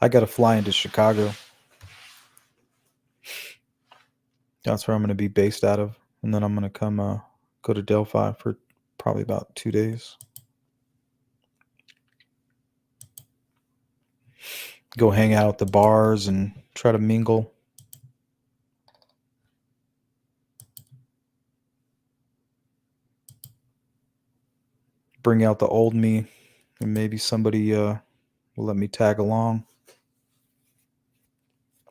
I got to fly into Chicago. That's where I'm going to be based out of. And then I'm going to come go to Delphi for probably about 2 days. Go hang out at the bars and try to mingle. Bring out the old me, and maybe somebody will let me tag along.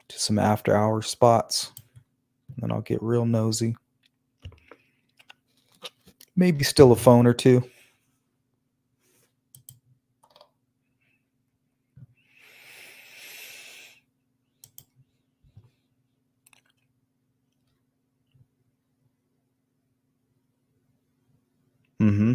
to some after hours spots. And then I'll get real nosy. Maybe steal a phone or two. Mm-hmm.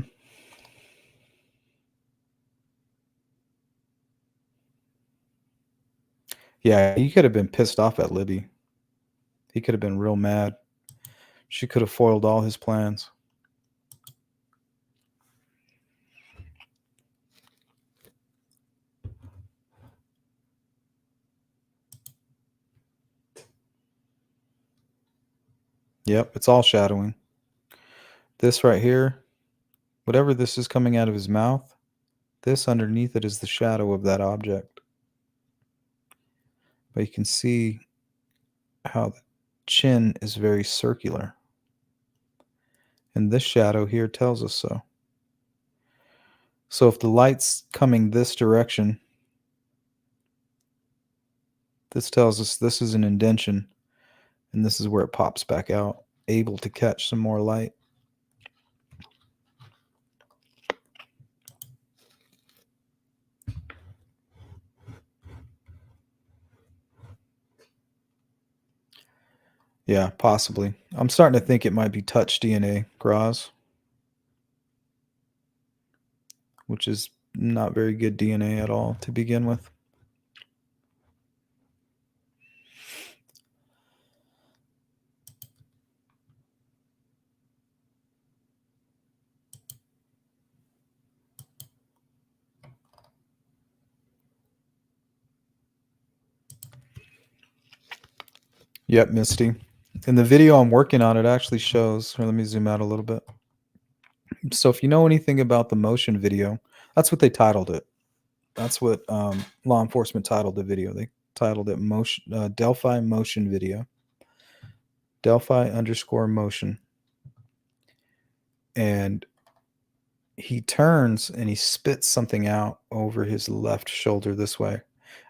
Yeah, he could have been pissed off at Libby. He could have been real mad. She could have foiled all his plans. Yep, it's all shadowing. This right here, whatever this is coming out of his mouth, this underneath it is the shadow of that object. But you can see how the chin is very circular. And this shadow here tells us so. So if the light's coming this direction, this tells us this is an indention, and this is where it pops back out, able to catch some more light. Yeah, possibly. I'm starting to think it might be touch DNA, Graz, which is not very good DNA at all to begin with. Yep, Misty. In the video I'm working on, it actually shows. Let me zoom out a little bit. So if you know anything about the motion video, that's what they titled it. That's what law enforcement titled the video. They titled it motion Delphi motion video. Delphi_motion. And he turns and he spits something out over his left shoulder this way.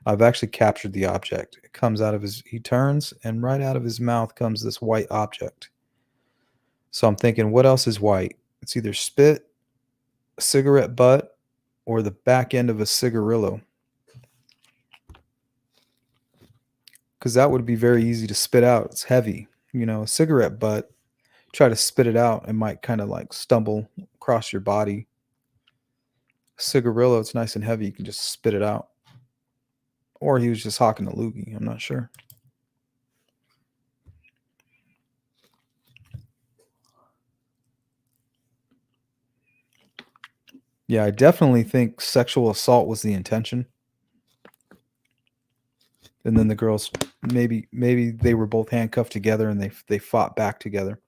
I've actually captured the object. It comes out of he turns, and right out of his mouth comes this white object. So I'm thinking, what else is white? It's either spit, a cigarette butt, or the back end of a cigarillo. Because that would be very easy to spit out. It's heavy. You know, a cigarette butt, try to spit it out, it might kind of like stumble across your body. A cigarillo, it's nice and heavy. You can just spit it out. Or he was just hawking a loogie. I'm not sure. Yeah, I definitely think sexual assault was the intention. And then the girls, maybe they were both handcuffed together and they fought back together.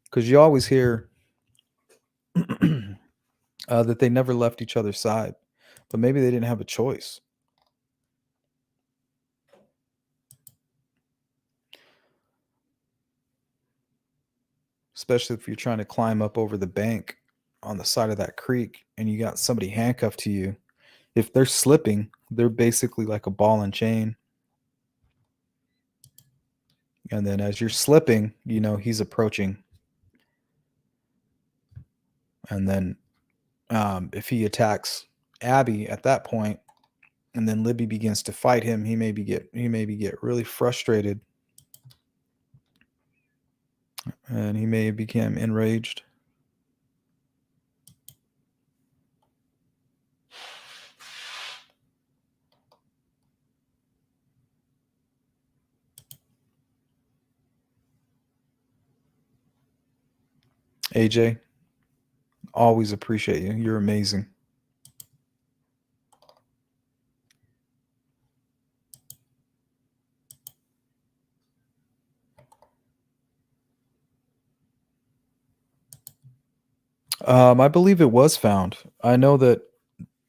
Because you always hear that they never left each other's side, but maybe they didn't have a choice. Especially if you're trying to climb up over the bank on the side of that creek and you got somebody handcuffed to you. If they're slipping, they're basically like a ball and chain. And then as you're slipping, you know, he's approaching. And then if he attacks Abby at that point, and then Libby begins to fight him, he maybe get really frustrated, and he may become enraged. AJ, always appreciate you. You're amazing. I believe it was found. I know that.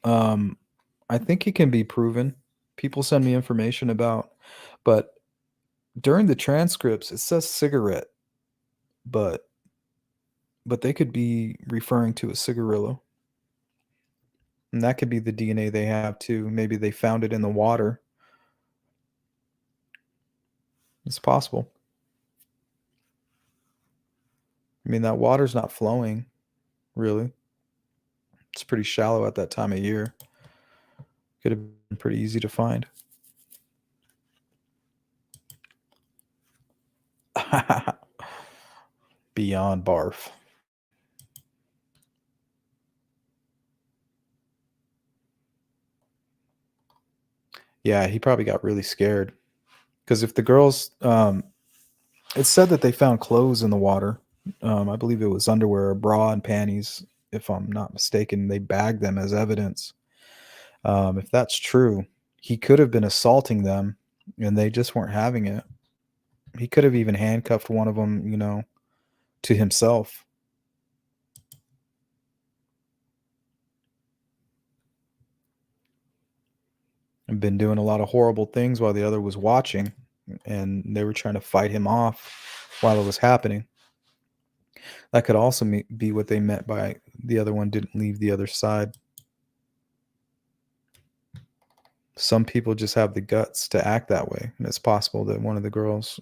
I think it can be proven. People send me information about, but during the transcripts it says cigarette, but they could be referring to a cigarillo, and that could be the DNA they have too. Maybe they found it in the water, It's possible. I mean, that water's not flowing, really. It's pretty shallow at that time of year. Could have been pretty easy to find. Beyond barf. Yeah, he probably got really scared. Because if the girls, it said that they found clothes in the water. I believe it was underwear, a bra, and panties. If I'm not mistaken, they bagged them as evidence. If that's true, he could have been assaulting them, and they just weren't having it. He could have even handcuffed one of them, to himself. And been doing a lot of horrible things while the other was watching, and they were trying to fight him off while it was happening. That could also be what they meant by the other one didn't leave the other side. Some people just have the guts to act that way, and it's possible that one of the girls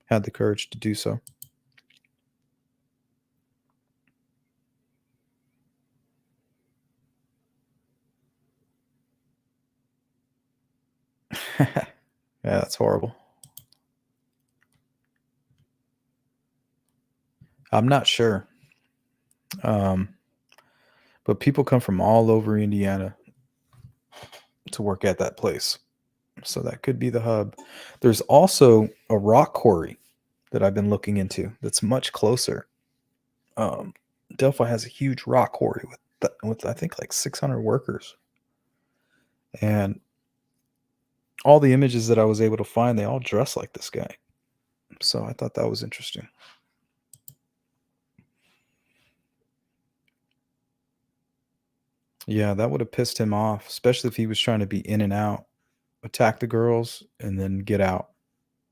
had the courage to do so. Yeah, that's horrible. I'm not sure, um, but people come from all over Indiana to work at that place, so that could be the hub. There's also a rock quarry that I've been looking into that's much closer. Um, Delphi has a huge rock quarry with I think like 600 workers, and all the images that I was able to find, they all dress like this guy. So I thought that was interesting. Yeah, that would have pissed him off, especially if he was trying to be in and out, attack the girls, and then get out.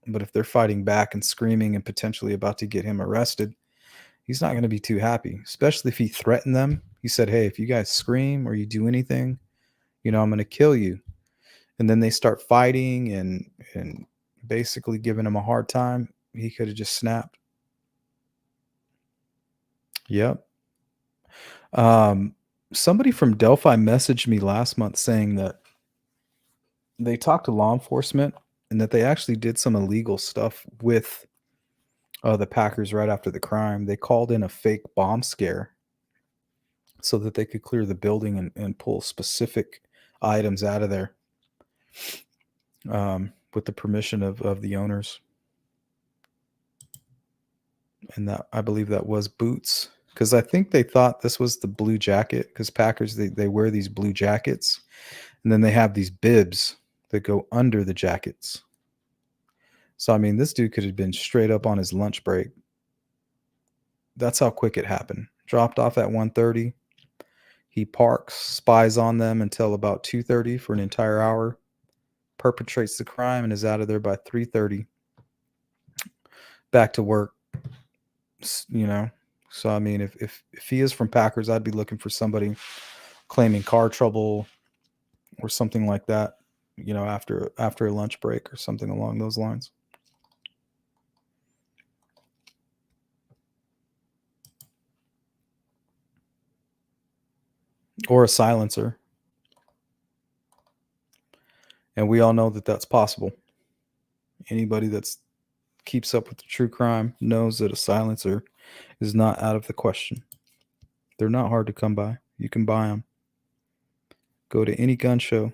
But if they're fighting back and screaming and potentially about to get him arrested, he's not going to be too happy, especially if he threatened them. He said, "Hey, if you guys scream or you do anything, I'm going to kill you." And then they start fighting and basically giving him a hard time. He could have just snapped. Yep. Um, Somebody from Delphi messaged me last month saying that they talked to law enforcement and that they actually did some illegal stuff with the Packers right after the crime. They called in a fake bomb scare so that they could clear the building and pull specific items out of there with the permission of the owners. And that I believe that was boots because I think they thought this was the blue jacket because Packers they wear these blue jackets and then they have these bibs that go under the jackets. So I mean, this dude could have been straight up on his lunch break. That's how quick it happened. Dropped off at 1:30. He parks, spies on them until about 2:30 for an entire hour, perpetrates the crime, and is out of there by 3:30. Back to work, you know. So I mean, if he is from Packers, I'd be looking for somebody claiming car trouble or something like that, after a lunch break or something along those lines. Or a silencer. And we all know that that's possible. Anybody that's keeps up with the true crime knows that a silencer is not out of the question. They're not hard to come by. You can buy them. Go to any gun show.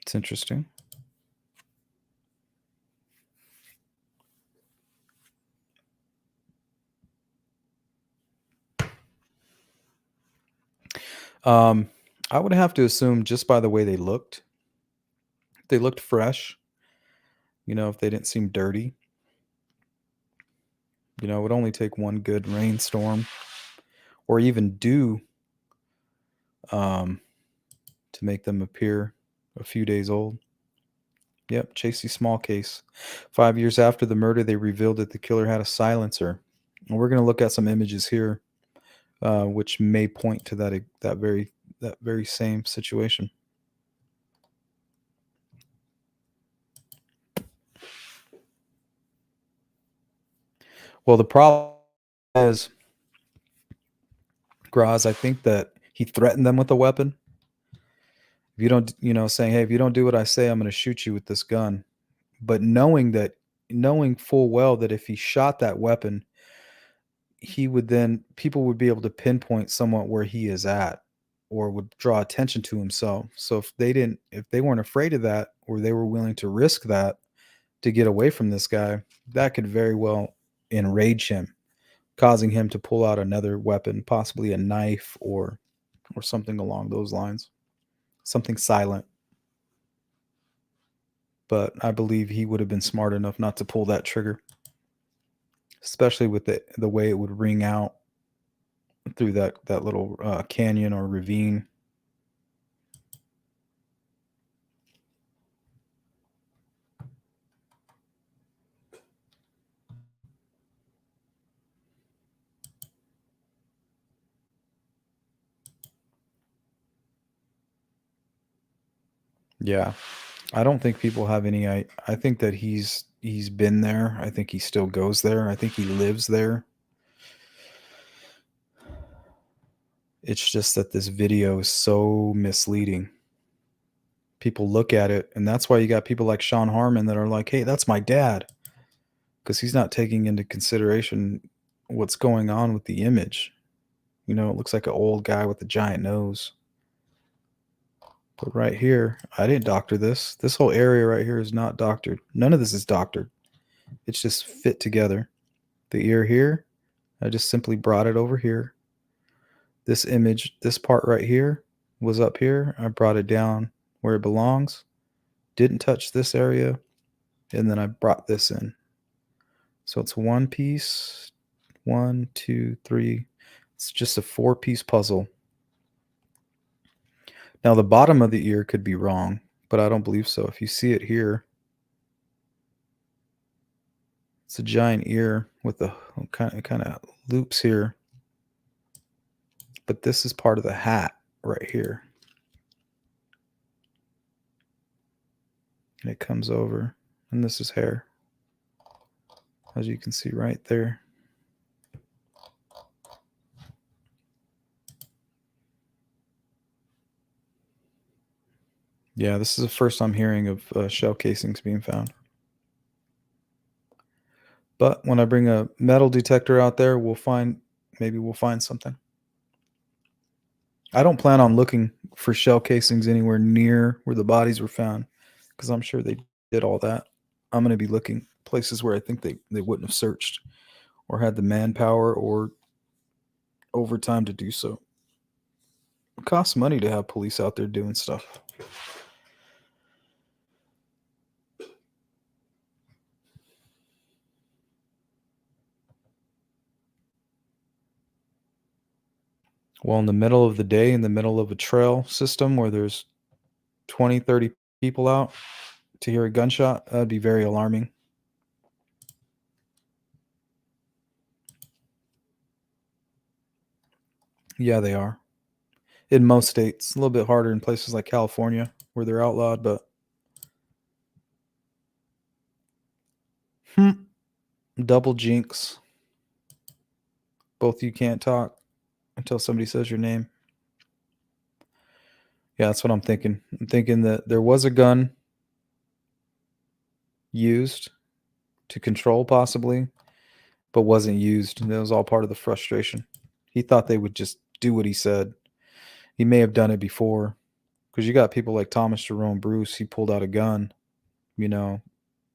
It's interesting. Um, I would have to assume just by the way they looked fresh. If they didn't seem dirty. It would only take one good rainstorm or even dew um, to make them appear a few days old. Yep, Chasey Small case. 5 years after the murder, they revealed that the killer had a silencer. And we're going to look at some images here. which may point to that very same situation. Well, the problem is, Graz, I think that he threatened them with a weapon. If you don't, saying, "Hey, if you don't do what I say, I'm going to shoot you with this gun." But knowing full well that if he shot that weapon, people would be able to pinpoint somewhat where he is at, or would draw attention to himself. So if they weren't afraid of that, or they were willing to risk that to get away from this guy, that could very well enrage him, causing him to pull out another weapon, possibly a knife or something along those lines, something silent. But I believe he would have been smart enough not to pull that trigger, especially with the way it would ring out through that little canyon or ravine. Yeah, I don't think people have any. I think that he's been there. I think he still goes there. I think he lives there. It's just that this video is so misleading. People look at it, and that's why you got people like Sean Harmon that are like, "Hey, that's my dad," because he's not taking into consideration what's going on with the image. It looks like an old guy with a giant nose. But right here, I didn't doctor this. This whole area right here is not doctored. None of this is doctored. It's just fit together. The ear here, I just simply brought it over here. This image, this part right here was up here. I brought it down where it belongs. Didn't touch this area. And then I brought this in. So it's one piece. 1, 2, 3. It's just a 4-piece puzzle. Now the bottom of the ear could be wrong, but I don't believe so. If you see it here, it's a giant ear with the kind of loops here. But this is part of the hat right here. And it comes over, and this is hair, as you can see right there. Yeah, this is the first I'm hearing of shell casings being found. But when I bring a metal detector out there, maybe we'll find something. I don't plan on looking for shell casings anywhere near where the bodies were found, because I'm sure they did all that. I'm going to be looking places where I think they wouldn't have searched or had the manpower or overtime to do so. It costs money to have police out there doing stuff. Well, in the middle of the day, in the middle of a trail system where there's 20, 30 people out, to hear a gunshot, that'd be very alarming. Yeah, they are. In most states, a little bit harder in places like California where they're outlawed, but double jinx. Both you can't talk until somebody says your name. Yeah, that's what I'm thinking. I'm thinking that there was a gun used to control, possibly, but wasn't used. And that was all part of the frustration. He thought they would just do what he said. He may have done it before, because you got people like Thomas Jerome Bruce. He pulled out a gun, you know,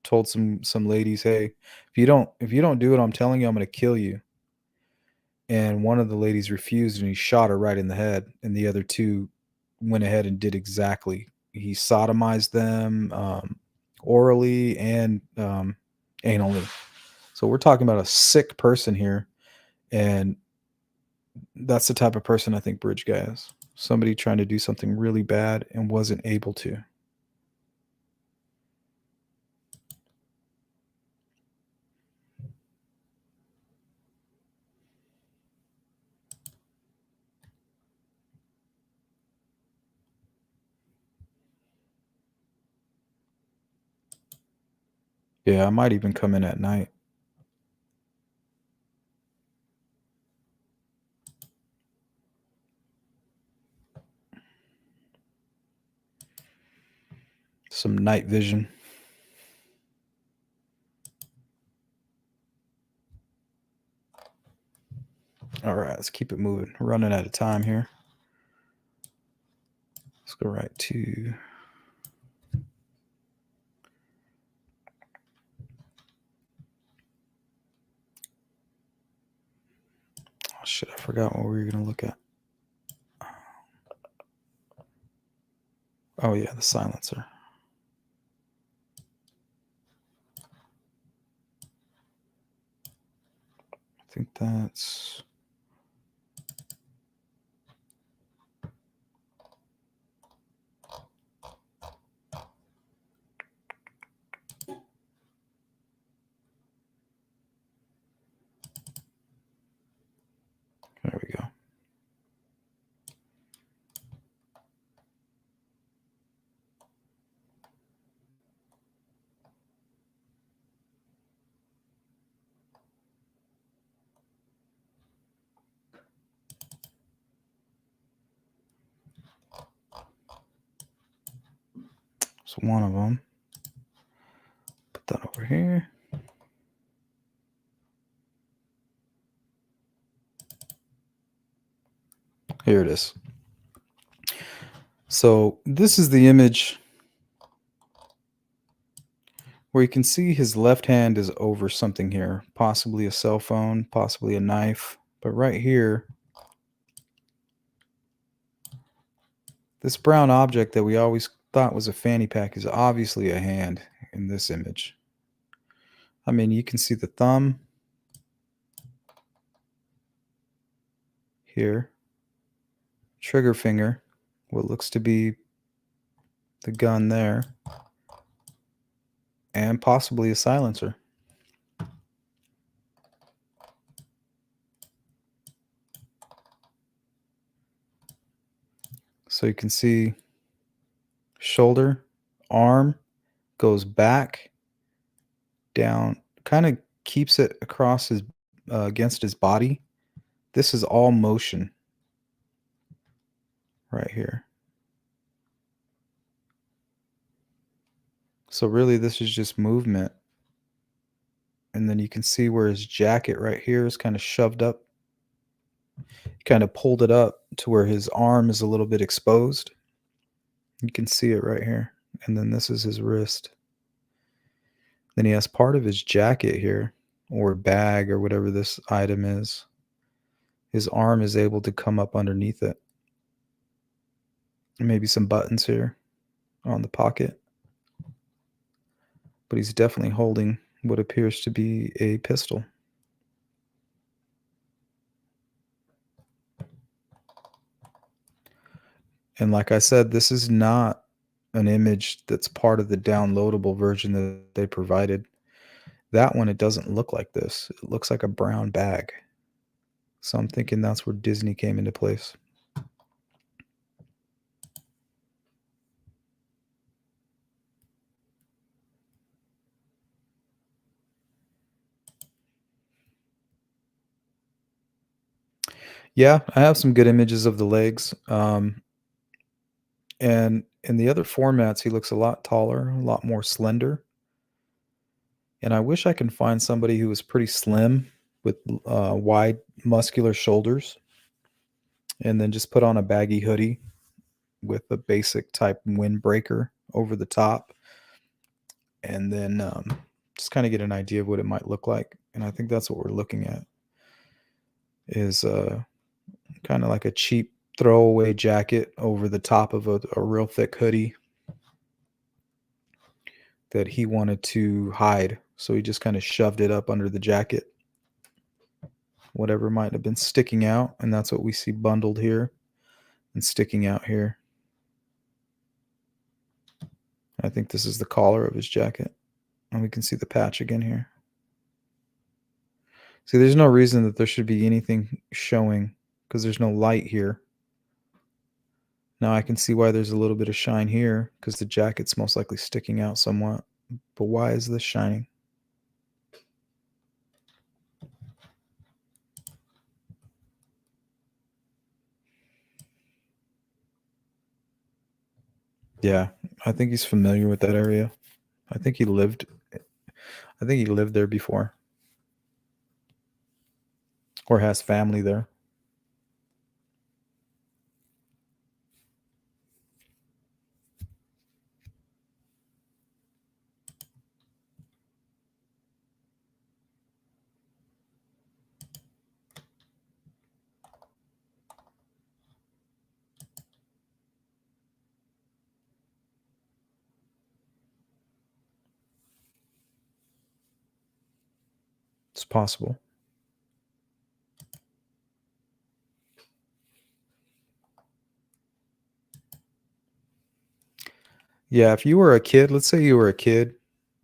told some ladies, "Hey, if you don't do what I'm telling you, I'm going to kill you." And one of the ladies refused, and he shot her right in the head. And the other two went ahead and did exactly. He sodomized them, orally and anally. So we're talking about a sick person here, and that's the type of person I think Bridge Guy is. Somebody trying to do something really bad and wasn't able to. Yeah, I might even come in at night. Some night vision. All right, let's keep it moving. We're running out of time here. Let's go right to. Oh, shit, I forgot what we were going to look at. Oh, yeah, the silencer. I think that's. There we go. So one of them. Put that over here. Here it is. So this is the image where you can see his left hand is over something here, possibly a cell phone, possibly a knife. But right here, this brown object that we always thought was a fanny pack is obviously a hand in this image. I mean, you can see the thumb here, trigger finger, what looks to be the gun there, and possibly a silencer. So you can see shoulder, arm goes back, down, kind of keeps it across his against his body. This is all motion right here. So really this is just movement. And then you can see where his jacket right here is kind of shoved up. He kind of pulled it up to where his arm is a little bit exposed. You can see it right here. And then this is his wrist. Then he has part of his jacket here, or bag, or whatever this item is. His arm is able to come up underneath it. Maybe some buttons here on the pocket. But he's definitely holding what appears to be a pistol. And like I said, this is not an image that's part of the downloadable version that they provided. That one, it doesn't look like this. It looks like a brown bag. So I'm thinking that's where Disney came into place. Yeah, I have some good images of the legs. And in the other formats, he looks a lot taller, a lot more slender. And I wish I can find somebody who was pretty slim with wide, muscular shoulders, and then just put on a baggy hoodie with a basic type windbreaker over the top, and then just kind of get an idea of what it might look like. And I think that's what we're looking at, is kind of like a cheap throwaway jacket over the top of a real thick hoodie that he wanted to hide. So he just kind of shoved it up under the jacket, whatever might have been sticking out. And that's what we see bundled here and sticking out here. I think this is the collar of his jacket. And we can see the patch again here. See, there's no reason that there should be anything showing because there's no light here. Now I can see why there's a little bit of shine here because the jacket's most likely sticking out somewhat. But why is this shining? Yeah, I think he's familiar with that area. I think he lived I think he lived there before or has family there. It's possible. Yeah, if you were a kid, let's say you were a kid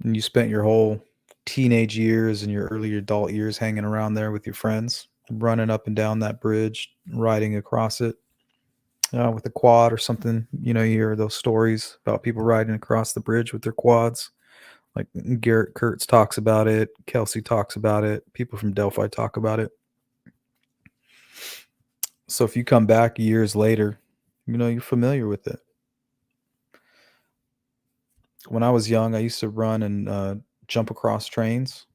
and you spent your whole teenage years and your early adult years hanging around there with your friends, running up and down that bridge, riding across it with a quad or something. You hear those stories about people riding across the bridge with their quads. Like Garrett Kurtz talks about it, Kelsey talks about it, people from Delphi talk about it. So if you come back years later, you're familiar with it. When I was young, I used to run and jump across trains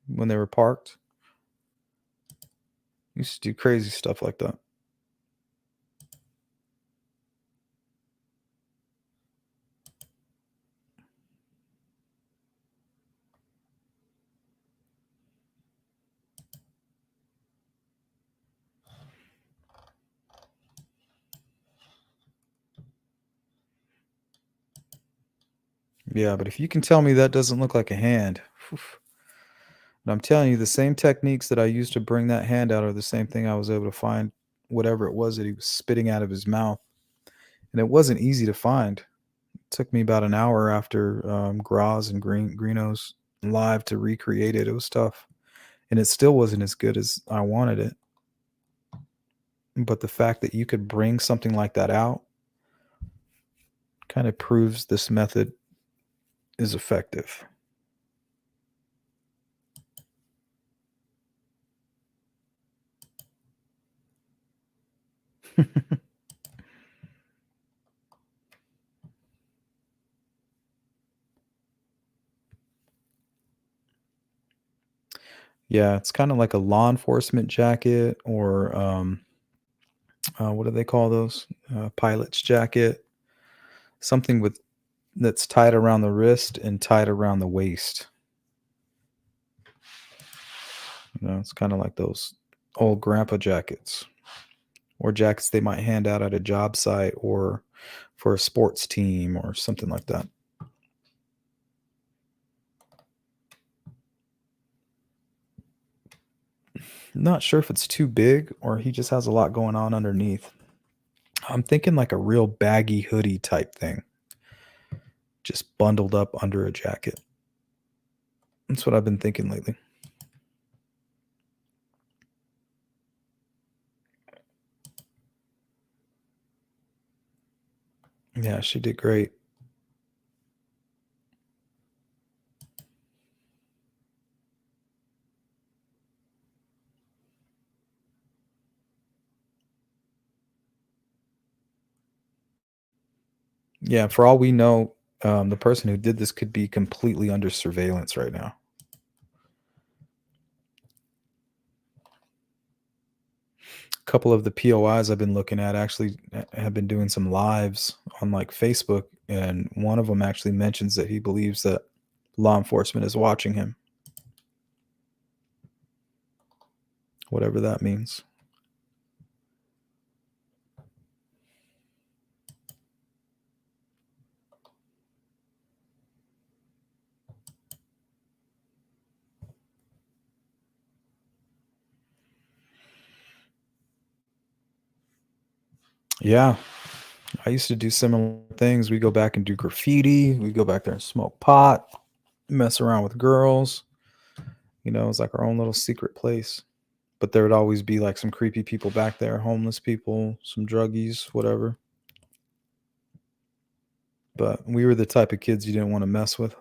when they were parked. Used to do crazy stuff like that. Yeah, but if you can tell me that doesn't look like a hand, oof. And I'm telling you, the same techniques that I used to bring that hand out are the same thing I was able to find whatever it was that he was spitting out of his mouth. And it wasn't easy to find. It took me about an hour after Graz and Greeno's live to recreate it. It was tough. And it still wasn't as good as I wanted it. But the fact that you could bring something like that out kind of proves this method is effective. Yeah, it's kind of like a law enforcement jacket or what do they call those? Pilot's jacket. Something with that's tied around the wrist and tied around the waist. It's kind of like those old grandpa jackets or jackets they might hand out at a job site or for a sports team or something like that. Not sure if it's too big or he just has a lot going on underneath. I'm thinking like a real baggy hoodie type thing, just bundled up under a jacket. That's what I've been thinking lately. Yeah, she did great. Yeah, for all we know, the person who did this could be completely under surveillance right now. A couple of the POIs I've been looking at actually have been doing some lives on like Facebook, and one of them actually mentions that he believes that law enforcement is watching him, whatever that means. Yeah, I used to do similar things. We go back and do graffiti. We go back there and smoke pot, mess around with girls. It's like our own little secret place. But there would always be like some creepy people back there, homeless people, some druggies, whatever. But we were the type of kids you didn't want to mess with.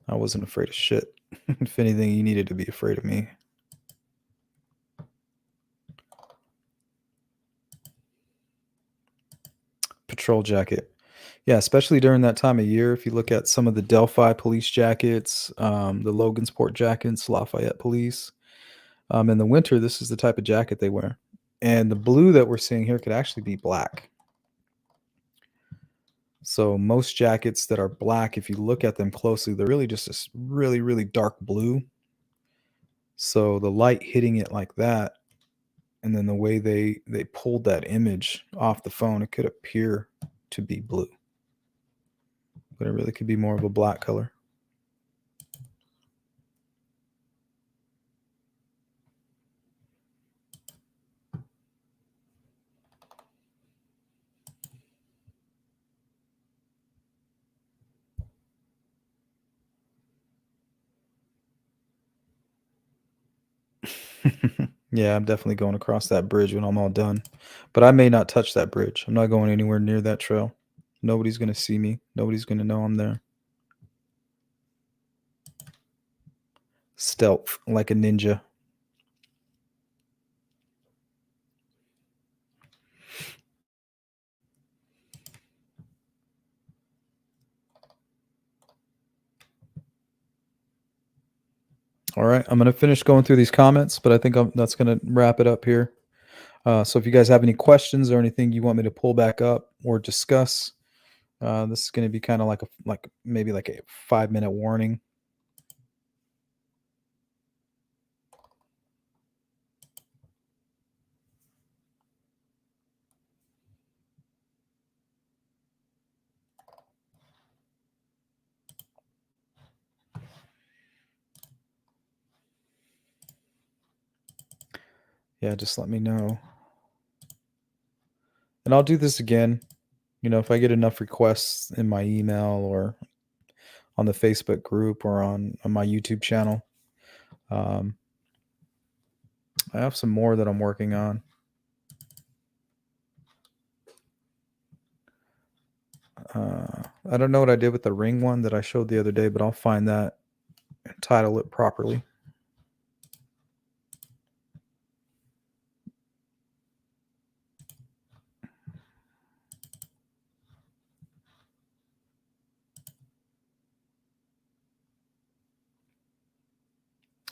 I wasn't afraid of shit. If anything, you needed to be afraid of me. patrol jacket. Yeah, especially during that time of year. If you look at some of the Delphi police jackets, the Logansport jackets, Lafayette police, in the winter, this is the type of jacket they wear. And the blue that we're seeing here could actually be black. So most jackets that are black, if you look at them closely, they're really just this really, really dark blue. So the light hitting it like that, and then the way they pulled that image off the phone, it could appear to be blue, but it really could be more of a black color. Yeah, I'm definitely going across that bridge when I'm all done. But I may not touch that bridge. I'm not going anywhere near that trail. Nobody's going to see me. Nobody's going to know I'm there. Stealth like a ninja. All right, I'm going to finish going through these comments, but I think that's going to wrap it up here. So if you guys have any questions or anything you want me to pull back up or discuss, this is going to be kind of like maybe like a 5-minute warning. Yeah, just let me know. And I'll do this again. If I get enough requests in my email or on the Facebook group or on my YouTube channel. I have some more that I'm working on. I don't know what I did with the ring one that I showed the other day, but I'll find that and title it properly.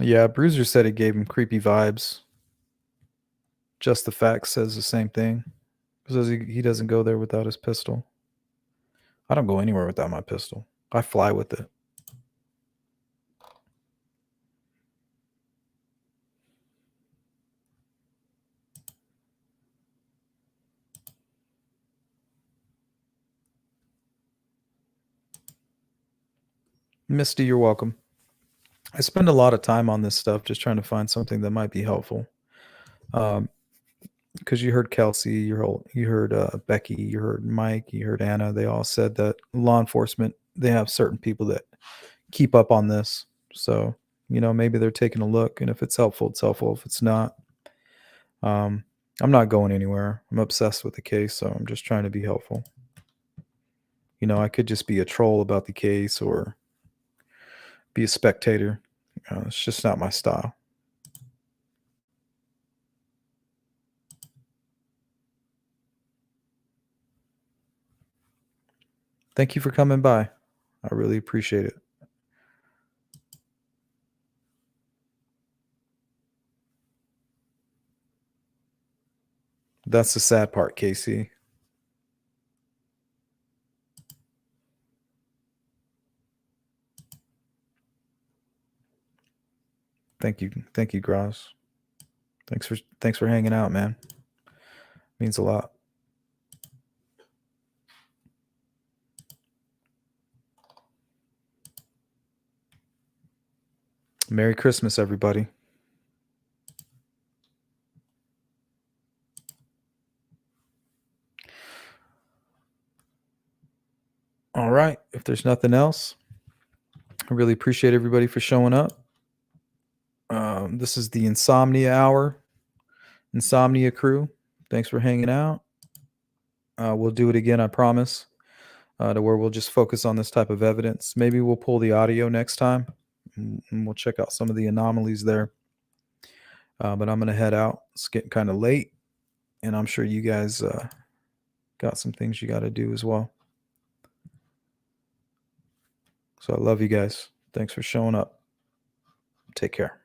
Yeah, Bruiser said it gave him creepy vibes. Just the Fact says the same thing. Says he doesn't go there without his pistol. I don't go anywhere without my pistol. I fly with it. Misty, you're welcome. I spend a lot of time on this stuff just trying to find something that might be helpful. Because you heard Kelsey, you heard Becky, you heard Mike, you heard Anna. They all said that law enforcement, they have certain people that keep up on this. So, maybe they're taking a look, and if it's helpful, it's helpful. If it's not, I'm not going anywhere. I'm obsessed with the case, so I'm just trying to be helpful. I could just be a troll about the case or be a spectator. It's just not my style. Thank you for coming by. I really appreciate it. That's the sad part, Casey. Thank you, Gross. Thanks for hanging out, man. Means a lot. Merry Christmas, everybody. All right. If there's nothing else, I really appreciate everybody for showing up. This is the Insomnia Hour, Insomnia crew. Thanks for hanging out. We'll do it again, I promise, to where we'll just focus on this type of evidence. Maybe we'll pull the audio next time, and we'll check out some of the anomalies there. But I'm going to head out. It's getting kind of late, and I'm sure you guys got some things you got to do as well. So I love you guys. Thanks for showing up. Take care.